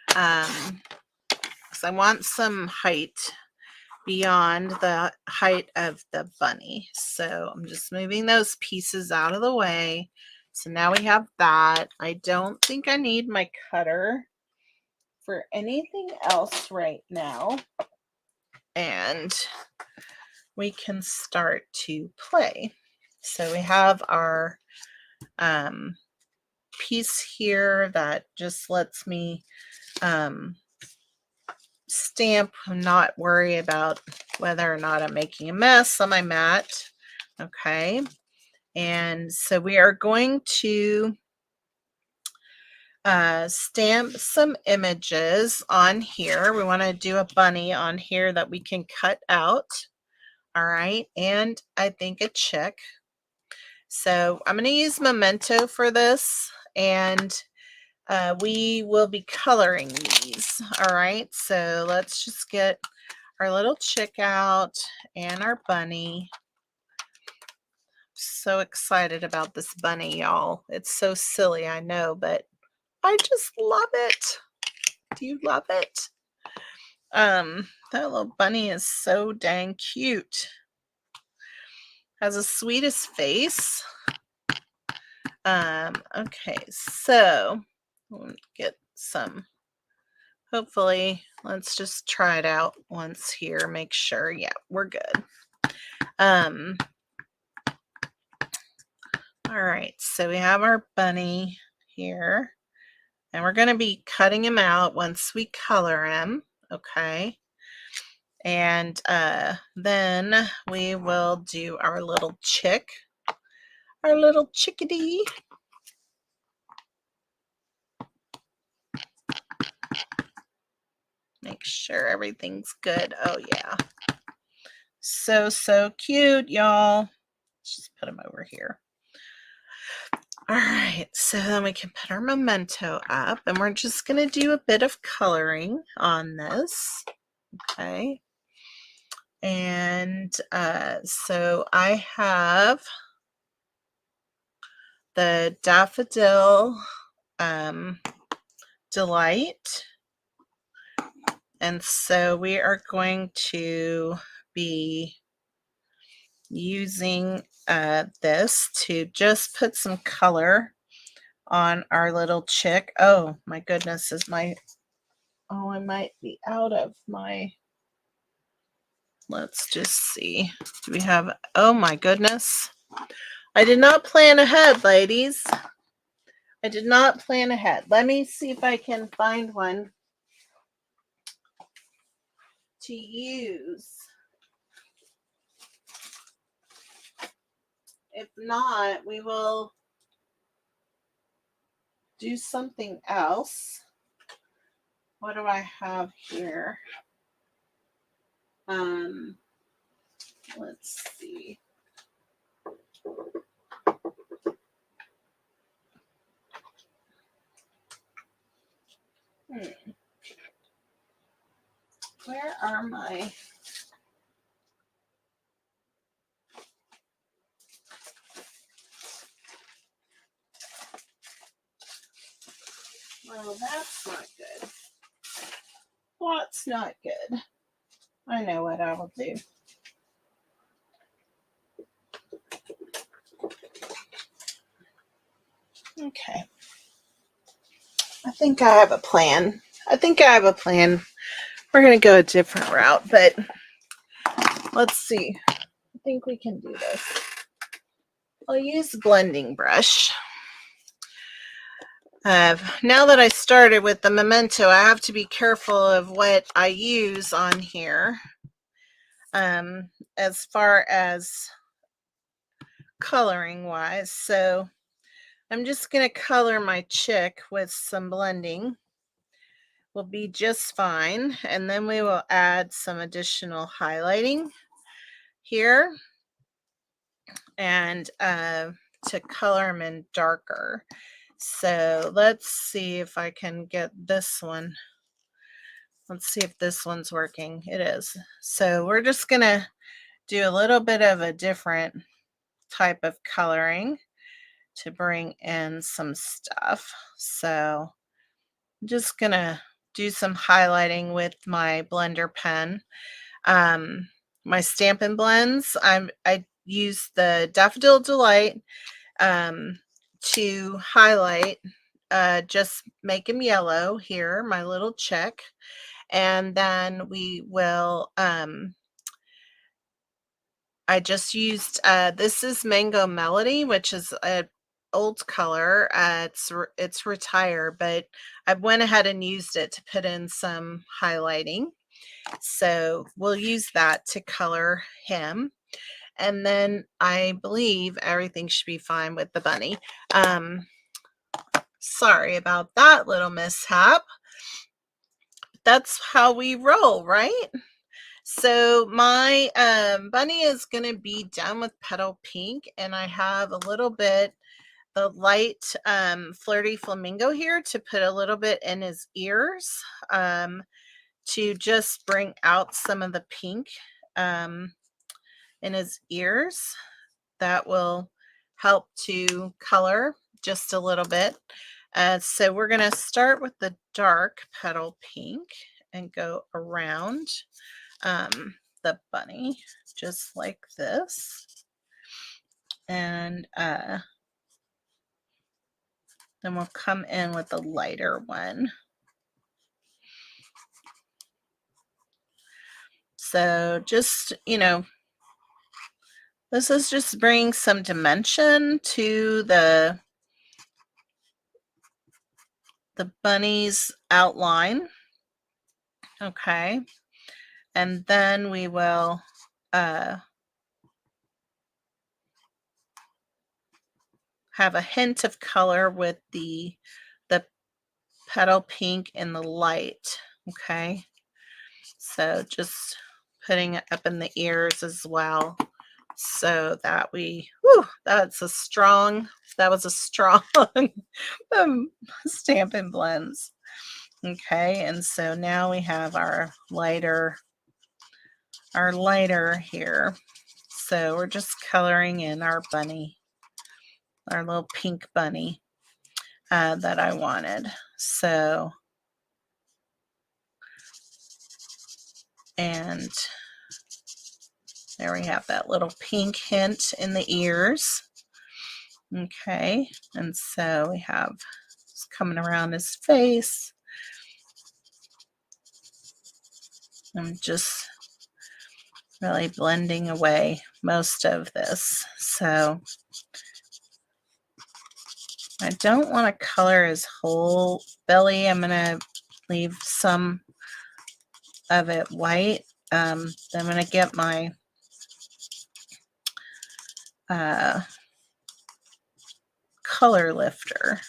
Because I want some height beyond the height of the bunny. So I'm just moving those pieces out of the way. So now we have that. I don't think I need my cutter for anything else right now. And we can start to play. So we have our piece here that just lets me stamp and not worry about whether or not I'm making a mess on my mat. Okay. And so we are going to stamp some images on here. We want to do a bunny on here that we can cut out. All right. And I think a chick. So I'm going to use Memento for this, and we will be coloring these. All right. So let's just get our little chick out and our bunny. So excited about this bunny, y'all. It's so silly, I know, but I just love it. Do you love it? That little bunny is so dang cute. Has the sweetest face. Okay, so we'll get some, hopefully, let's just try it out once here, make sure, yeah, we're good. All right, so we have our bunny here, and we're going to be cutting him out once we color him, okay? And then we will do our little chick, our little chickadee. Make sure everything's good. Oh yeah. So cute, y'all. Let's just put him over here. All right, so then we can put our Memento up, and we're just going to do a bit of coloring on this. Okay. And so I have the Daffodil Delight. And so we are going to be using this to just put some color on our little chick. Oh my goodness, I might be out of my, let's just see. Do we have, oh my goodness. I did not plan ahead, ladies. I did not plan ahead. Let me see if I can find one to use. If not, we will do something else. What do I have here? Let's see. Where are my... Well, that's not good. That's not good. I know what I will do. Okay. I think I have a plan. We're going to go a different route, but let's see. I think we can do this. I'll use the blending brush. Now that I started with the memento, I have to be careful of what I use on here as far as coloring wise. So I'm just going to color my chick with some blending. Will be just fine. And then we will add some additional highlighting here and to color them in darker. So let's see if I can get this one. Let's see if this one's working. It is. So we're just going to do a little bit of a different type of coloring to bring in some stuff. So I'm just going to do some highlighting with my blender pen. My Stampin' Blends, I use the Daffodil Delight to highlight, just make them yellow here, my little chick. And then we will, I just used, this is Mango Melody, which is a old color. It's retired, but I went ahead and used it to put in some highlighting. So we'll use that to color him. And then I believe everything should be fine with the bunny. Sorry about that little mishap. That's how we roll, right? So my bunny is going to be done with petal pink, and I have a little bit the light flirty flamingo here to put a little bit in his ears to just bring out some of the pink in his ears. That will help to color just a little bit. So we're going to start with the dark petal pink and go around the bunny just like this. And then we'll come in with a lighter one. So just, this is just bringing some dimension to the bunny's outline. Okay. And then we will have a hint of color with the petal pink in the light. Okay. So just putting it up in the ears as well, so that that was a strong Stampin' Blends. Okay, and so now we have our lighter here. So we're just coloring in our bunny, our little pink bunny that I wanted. So, and there we have that little pink hint in the ears. Okay, and so we have it's coming around his face. I'm just really blending away most of this. So I don't want to color his whole belly. I'm going to leave some of it white. I'm going to get my color lifter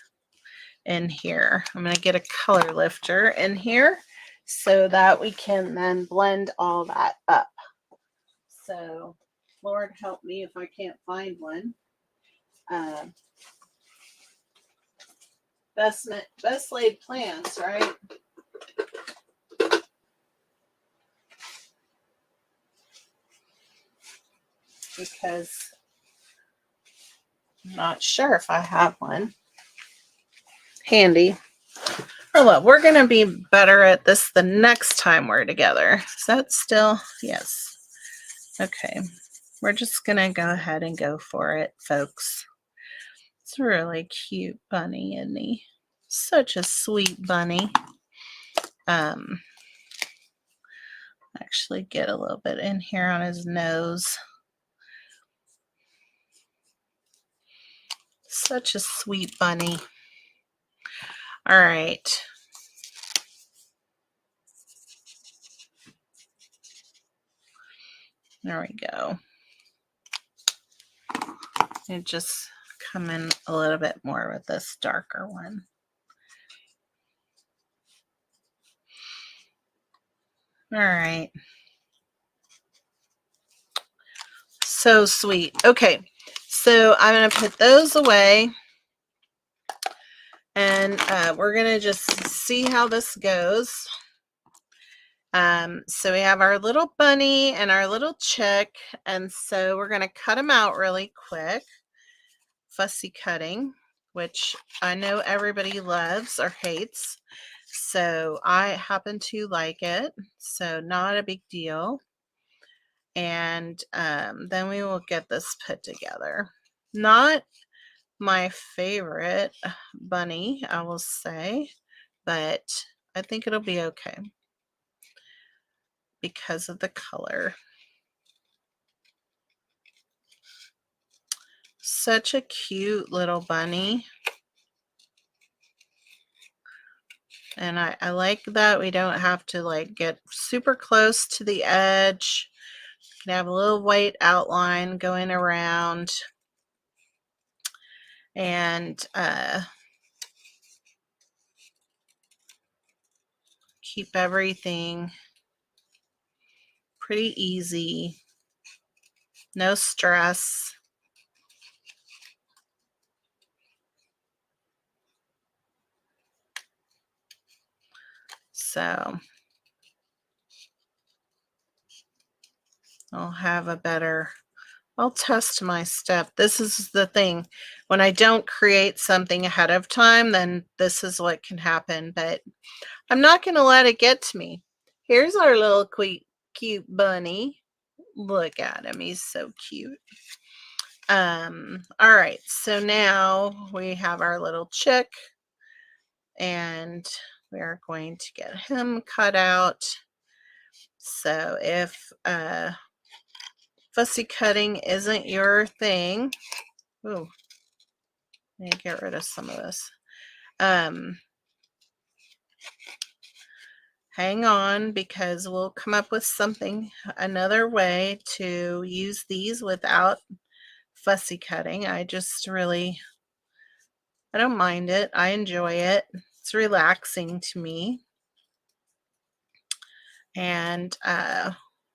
in here. I'm going to get a color lifter in here so that we can then blend all that up. So, Lord help me if I can't find one. Best laid plans, right? Because I'm not sure if I have one handy. Oh well, we're going to be better at this the next time we're together. Is that still? Yes. Okay. We're just going to go ahead and go for it, folks. It's a really cute bunny, isn't he? Such a sweet bunny. Actually get a little bit in here on his nose. Such a sweet bunny. All right. There we go. And just come in a little bit more with this darker one. All right. So sweet. Okay, so I'm going to put those away. And we're going to just see how this goes. So we have our little bunny and our little chick. And so we're going to cut them out really quick. Fussy cutting, which I know everybody loves or hates. So I happen to like it. So not a big deal. And then we will get this put together. Not my favorite bunny, I will say, but I think it'll be okay because of the color. Such a cute little bunny. And I like that we don't have to like get super close to the edge. You can have a little white outline going around. And keep everything pretty easy. No stress. So I'll have a better, I'll test my step. This is the thing. When I don't create something ahead of time, then this is what can happen. But I'm not going to let it get to me. Here's our little cute bunny. Look at him. He's so cute. All right. So now we have our little chick. And we are going to get him cut out. So if fussy cutting isn't your thing, ooh, let me get rid of some of this. Hang on, because we'll come up with something, another way to use these without fussy cutting. I just really, I don't mind it. I enjoy it. It's relaxing to me. And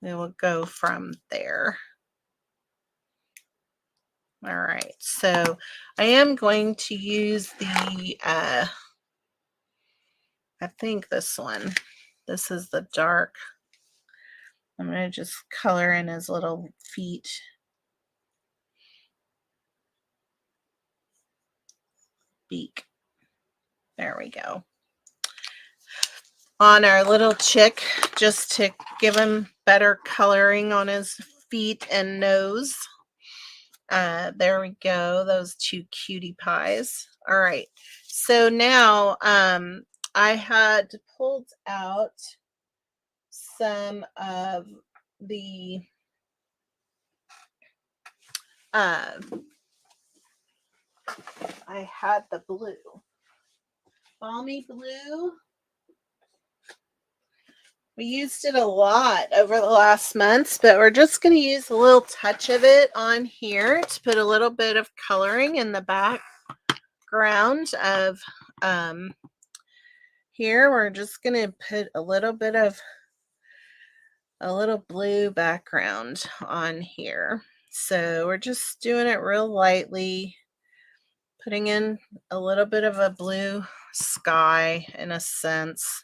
we will go from there. All right, so I am going to use the, I think this one. This is the dark. I'm going to just color in his little feet. Beak. There we go. On our little chick, just to give him better coloring on his feet and nose. There we go. Those two cutie pies. All right. So now I had pulled out some of the I had the blue. Balmy blue. We used it a lot over the last months, but we're just going to use a little touch of it on here to put a little bit of coloring in the back background of here we're just going to put a little bit of a little blue background on here. So we're just doing it real lightly, putting in a little bit of a blue sky in a sense.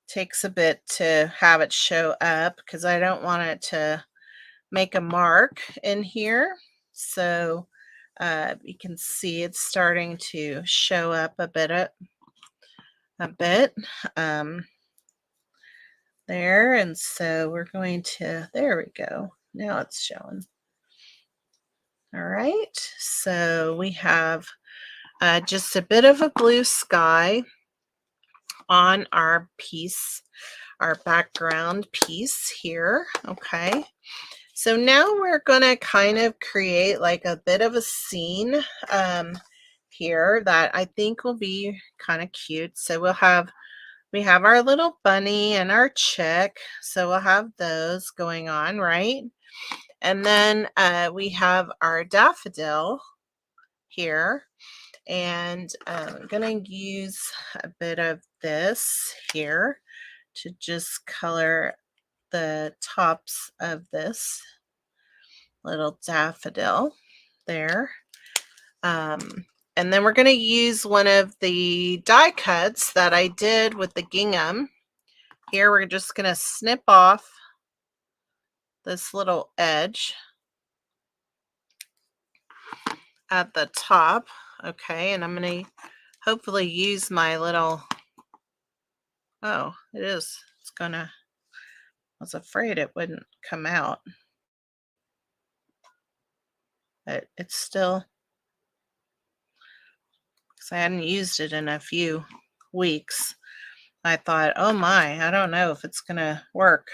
Takes a bit to have it show up because I don't want it to make a mark in here. So you can see it's starting to show up a bit there. And so we're going to, there we go. Now it's showing. All right. So we have just a bit of a blue sky on our piece, our background piece here. Okay. So now we're going to kind of create like a bit of a scene here that I think will be kind of cute. So we have our little bunny and our chick. So we'll have those going on, right? And then we have our daffodil here. And I'm going to use a bit of this here to just color the tops of this little daffodil there. And then we're going to use one of the die cuts that I did with the gingham. Here we're just going to snip off this little edge at the top. Okay, and I'm going to hopefully use my little, oh, it is. It's going to, I was afraid it wouldn't come out. But it's still, because I hadn't used it in a few weeks. I thought, oh my, I don't know if it's going to work.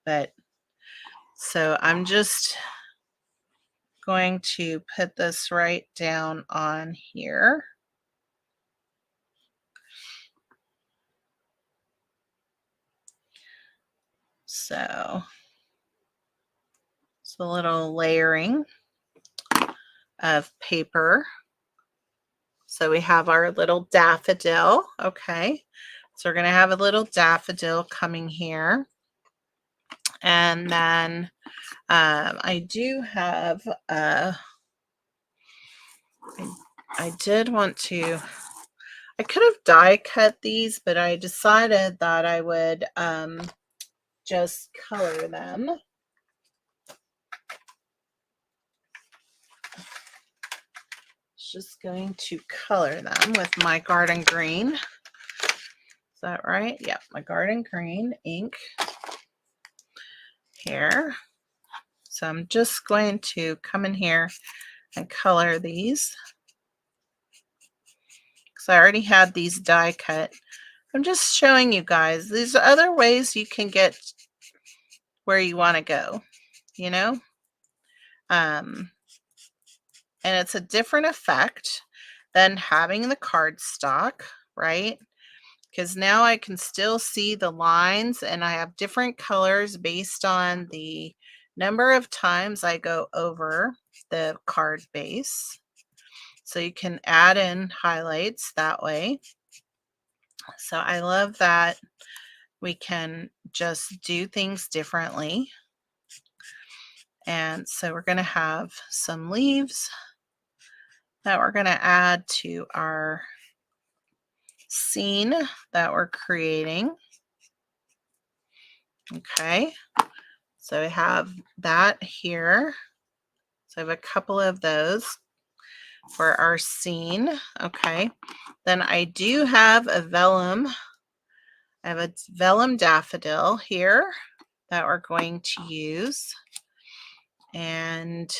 But so I'm just going to put this right down on here. So it's a little layering of paper. So we have our little daffodil. Okay. So we're going to have a little daffodil coming here. And then I do have, I did want to, I could have die cut these, but I decided that I would just color them. Just going to color them with my garden green. Is that right? Yeah, my garden green ink here. So I'm just going to come in here and color these because I already had these die cut. I'm just showing you guys these are other ways you can get where you want to go, you know? And it's a different effect than having the cardstock, right? Because now I can still see the lines and I have different colors based on the number of times I go over the card base. So you can add in highlights that way. So I love that we can just do things differently. And so we're going to have some leaves that we're going to add to our scene that we're creating. Okay, so we have that here. So I have a couple of those for our scene. Okay, then I do have a vellum. I have a vellum daffodil here that we're going to use. And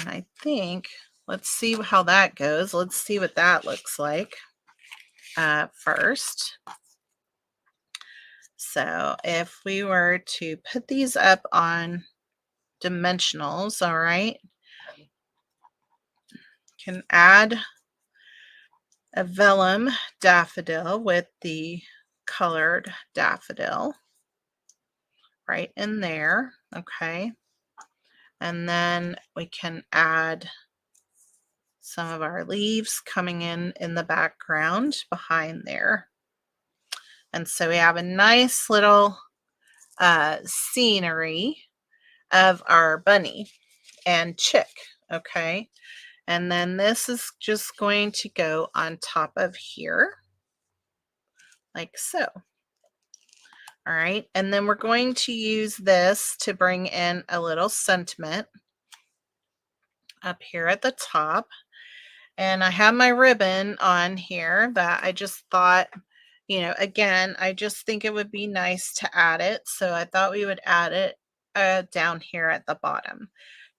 I think, let's see how that goes. Let's see what that looks like first. So if we were to put these up on dimensionals, all right, can add a vellum daffodil with the colored daffodil right in there. Okay. And then we can add some of our leaves coming in the background behind there. And so we have a nice little scenery of our bunny and chick, okay? And then this is just going to go on top of here, like so. All right, and then we're going to use this to bring in a little sentiment up here at the top. And I have my ribbon on here that I just thought, you know, again, I just think it would be nice to add it. So I thought we would add it down here at the bottom,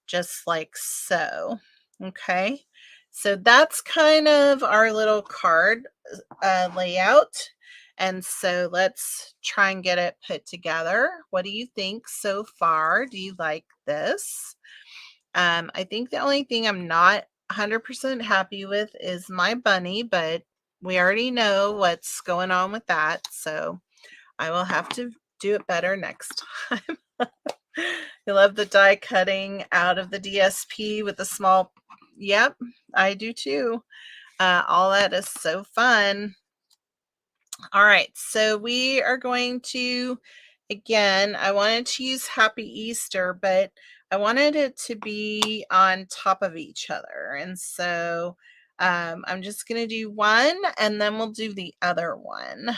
just like so. Okay, so that's kind of our little card layout. And so let's try and get it put together. What do you think so far? Do you like this? I think the only thing I'm not 100% happy with is my bunny, but we already know what's going on with that. So I will have to do it better next time. You love the die cutting out of the DSP with the small, yep, I do too. All that is so fun. All right, so we are going to, again, I wanted to use Happy Easter, but I wanted it to be on top of each other. And so I'm just going to do one and then we'll do the other one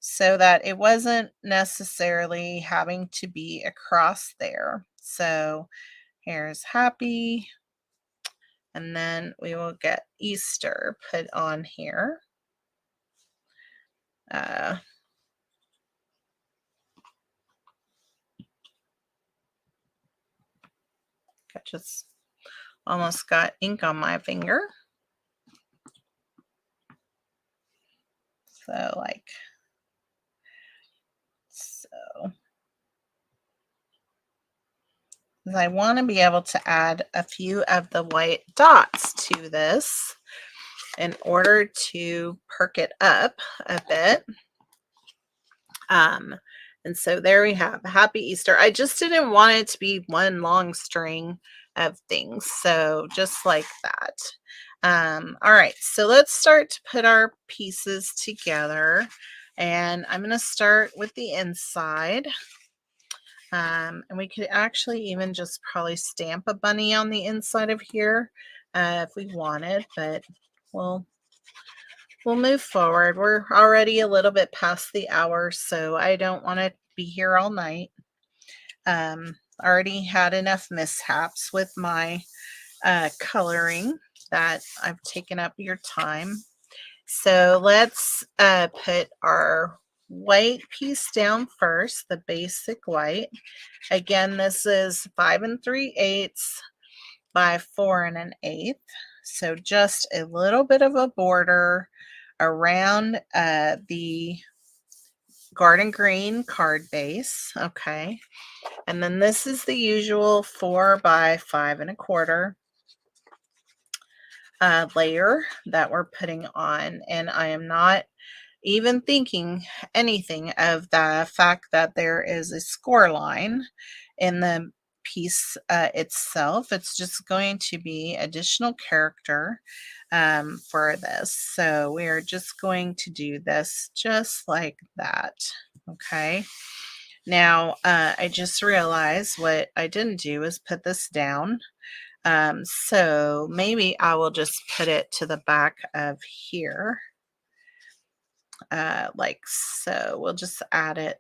so that it wasn't necessarily having to be across there. So here's Happy, and then we will get Easter put on here. I just almost got ink on my finger. So like so. I want to be able to add a few of the white dots to this in order to perk it up a bit. And so there we have Happy Easter. I just didn't want it to be one long string of things. So just like that. All right, so let's start to put our pieces together. And I'm going to start with the inside. And we could actually even just probably stamp a bunny on the inside of here if we wanted, but we'll move forward. We're already a little bit past the hour, so I don't want to be here all night. Already had enough mishaps with my coloring that I've taken up your time. So let's put our white piece down first, the basic white. Again, this is 5 3/8 by 4 1/8. So just a little bit of a border around the garden green card base. Okay. And then this is the usual 4 by 5 1/4 layer that we're putting on. And I am not even thinking anything of the fact that there is a score line in the piece itself. It's just going to be additional character for this. So we're just going to do this just like that. Okay. Now, I just realized what I didn't do is put this down. So maybe I will just put it to the back of here. Like so. We'll just add it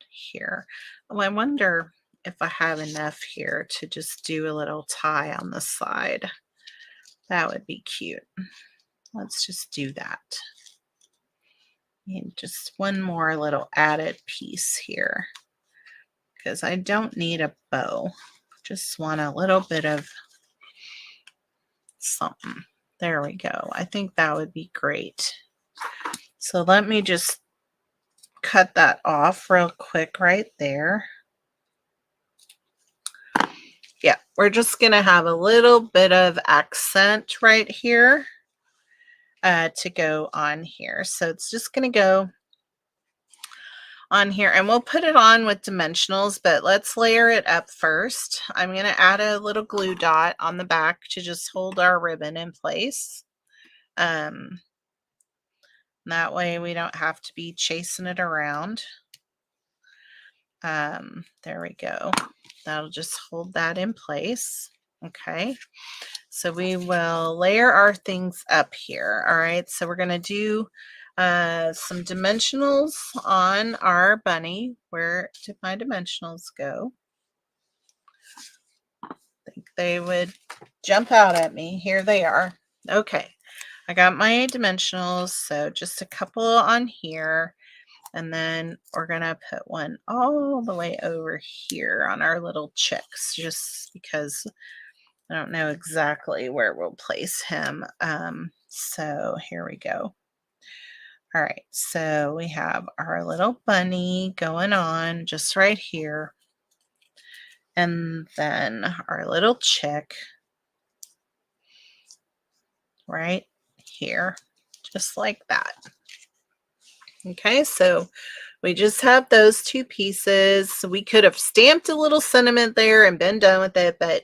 here. Oh, I wonder if I have enough here to just do a little tie on the side. That would be cute. Let's just do that. And just one more little added piece here because I don't need a bow. Just want a little bit of something. There we go. I think that would be great. So let me just cut that off real quick right there. Yeah, we're just going to have a little bit of accent right here to go on here. So it's just going to go on here, and we'll put it on with dimensionals, but let's layer it up first. I'm going to add a little glue dot on the back to just hold our ribbon in place. That way we don't have to be chasing it around. There we go. That'll just hold that in place. Okay, so we will layer our things up here. All right, so we're going to do some dimensionals on our bunny. Where did my dimensionals go? I think they would jump out at me. Here they are. Okay, I got my dimensionals, so just a couple on here, and then we're gonna put one all the way over here on our little chicks, just because I don't know exactly where we'll place him. So here we go. All right, so we have our little bunny going on just right here, and then our little chick right here, just like that. Okay, so we just have those two pieces. We could have stamped a little sentiment there and been done with it, but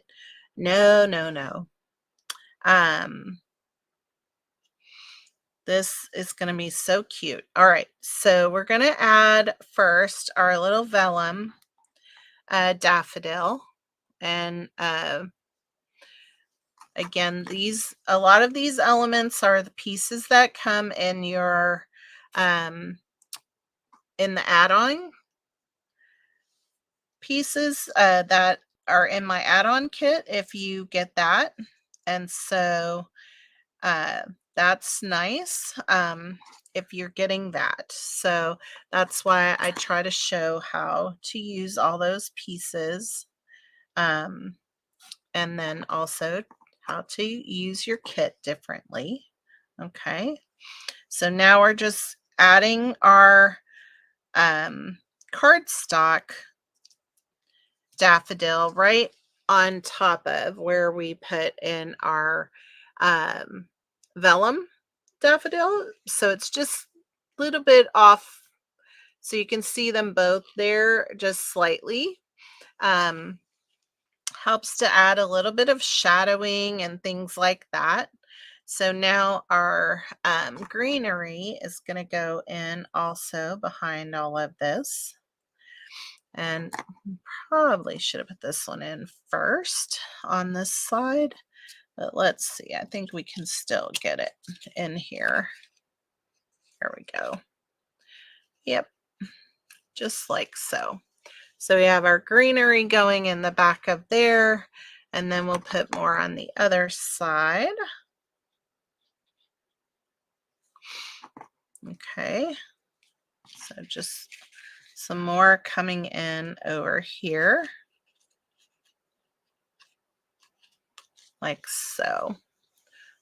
no, no, no. This is going to be so cute. All right, so we're going to add first our little vellum daffodil. And again, a lot of these elements are the pieces that come in your in the add-on pieces that are in my add-on kit if you get that. And so that's nice if you're getting that. So that's why I try to show how to use all those pieces, and then also how to use your kit differently. Okay, so now we're just adding our cardstock daffodil right on top of where we put in our vellum daffodil. So it's just a little bit off, so you can see them both there just slightly. Helps to add a little bit of shadowing and things like that. So now our greenery is going to go in also behind all of this. And probably should have put this one in first on this side, but let's see. I think we can still get it in here. There we go. Yep, just like so. So we have our greenery going in the back of there, and then we'll put more on the other side. Okay, so just some more coming in over here, like so.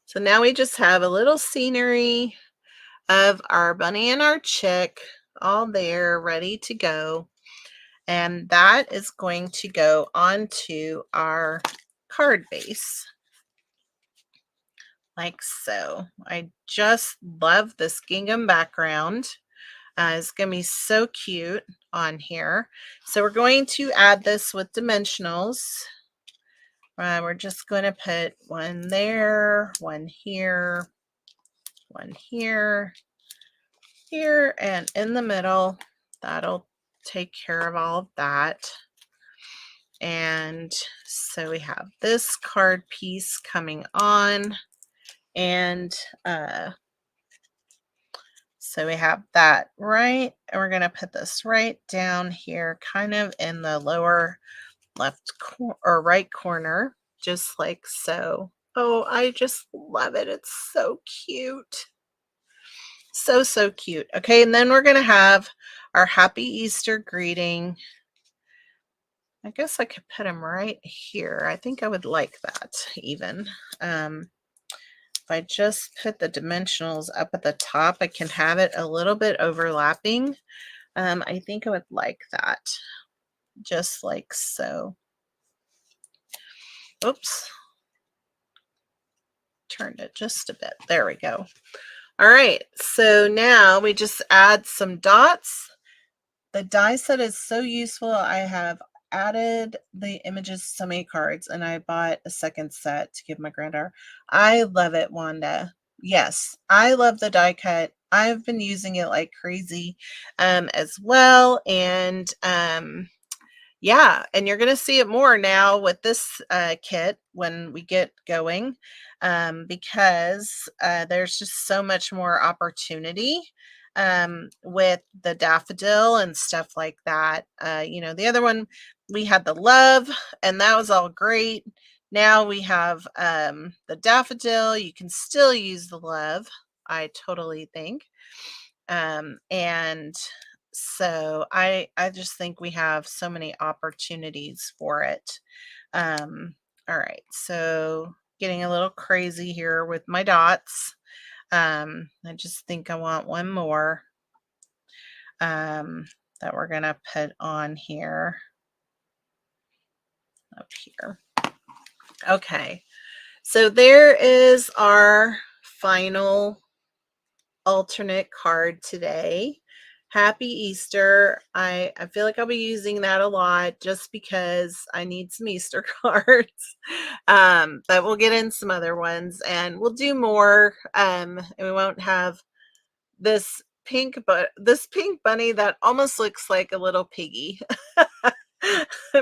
So now we just have a little scenery of our bunny and our chick all there ready to go. And that is going to go onto our card base. Like so. I just love this gingham background. It's going to be so cute on here. So we're going to add this with dimensionals. We're just going to put one there, one here, here, and in the middle. That'll take care of all of that. And so we have this card piece coming on, and so we have that right, and we're going to put this right down here, kind of in the lower left or right corner, just like so. Oh, I just love it. It's so cute. So, so cute. Okay, and then we're going to have our Happy Easter greeting. I guess I could put them right here. I think I would like that even. If I just put the dimensionals up at the top, I can have it a little bit overlapping. I think I would like that, just like so. Oops. Turned it just a bit. There we go. All right, so now we just add some dots the die set is so useful. I have added the images to so many cards, and I bought a second set to give my granddaughter. I love it, Wanda. Yes, I love the die cut. I've been using it like crazy as well. And yeah, and you're going to see it more now with this kit when we get going, because there's just so much more opportunity with the daffodil and stuff like that. The other one, we had the love, and that was all great. Now we have the daffodil. You can still use the love, I totally think. And so I just think we have so many opportunities for it. All right, so getting a little crazy here with my dots. I just think I want one more that we're gonna put on here up here. Okay, so there is our final alternate card today. Happy Easter. I feel like I'll be using that a lot just because I need some Easter cards. But we'll get in some other ones and we'll do more. And we won't have this this pink bunny that almost looks like a little piggy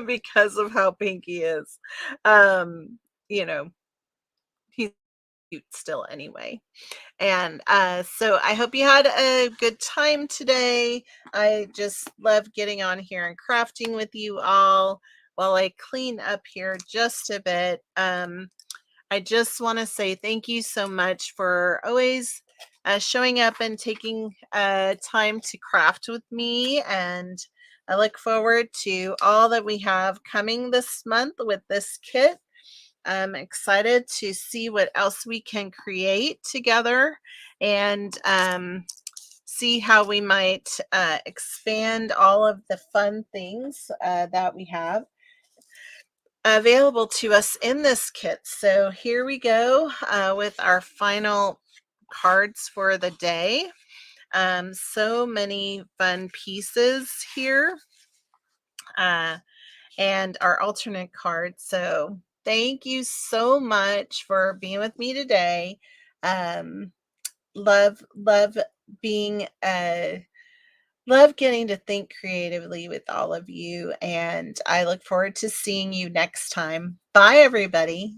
because of how pink he is. You know, he's cute still anyway. And so I hope you had a good time today. I just love getting on here and crafting with you all while I clean up here just a bit. I just want to say thank you so much for always showing up and taking time to craft with me. And I look forward to all that we have coming this month with this kit. I'm excited to see what else we can create together and see how we might expand all of the fun things that we have available to us in this kit. So here we go with our final cards for the day. So many fun pieces here. And our alternate card. So thank you so much for being with me today. Love being love getting to think creatively with all of you, and I look forward to seeing you next time. Bye everybody.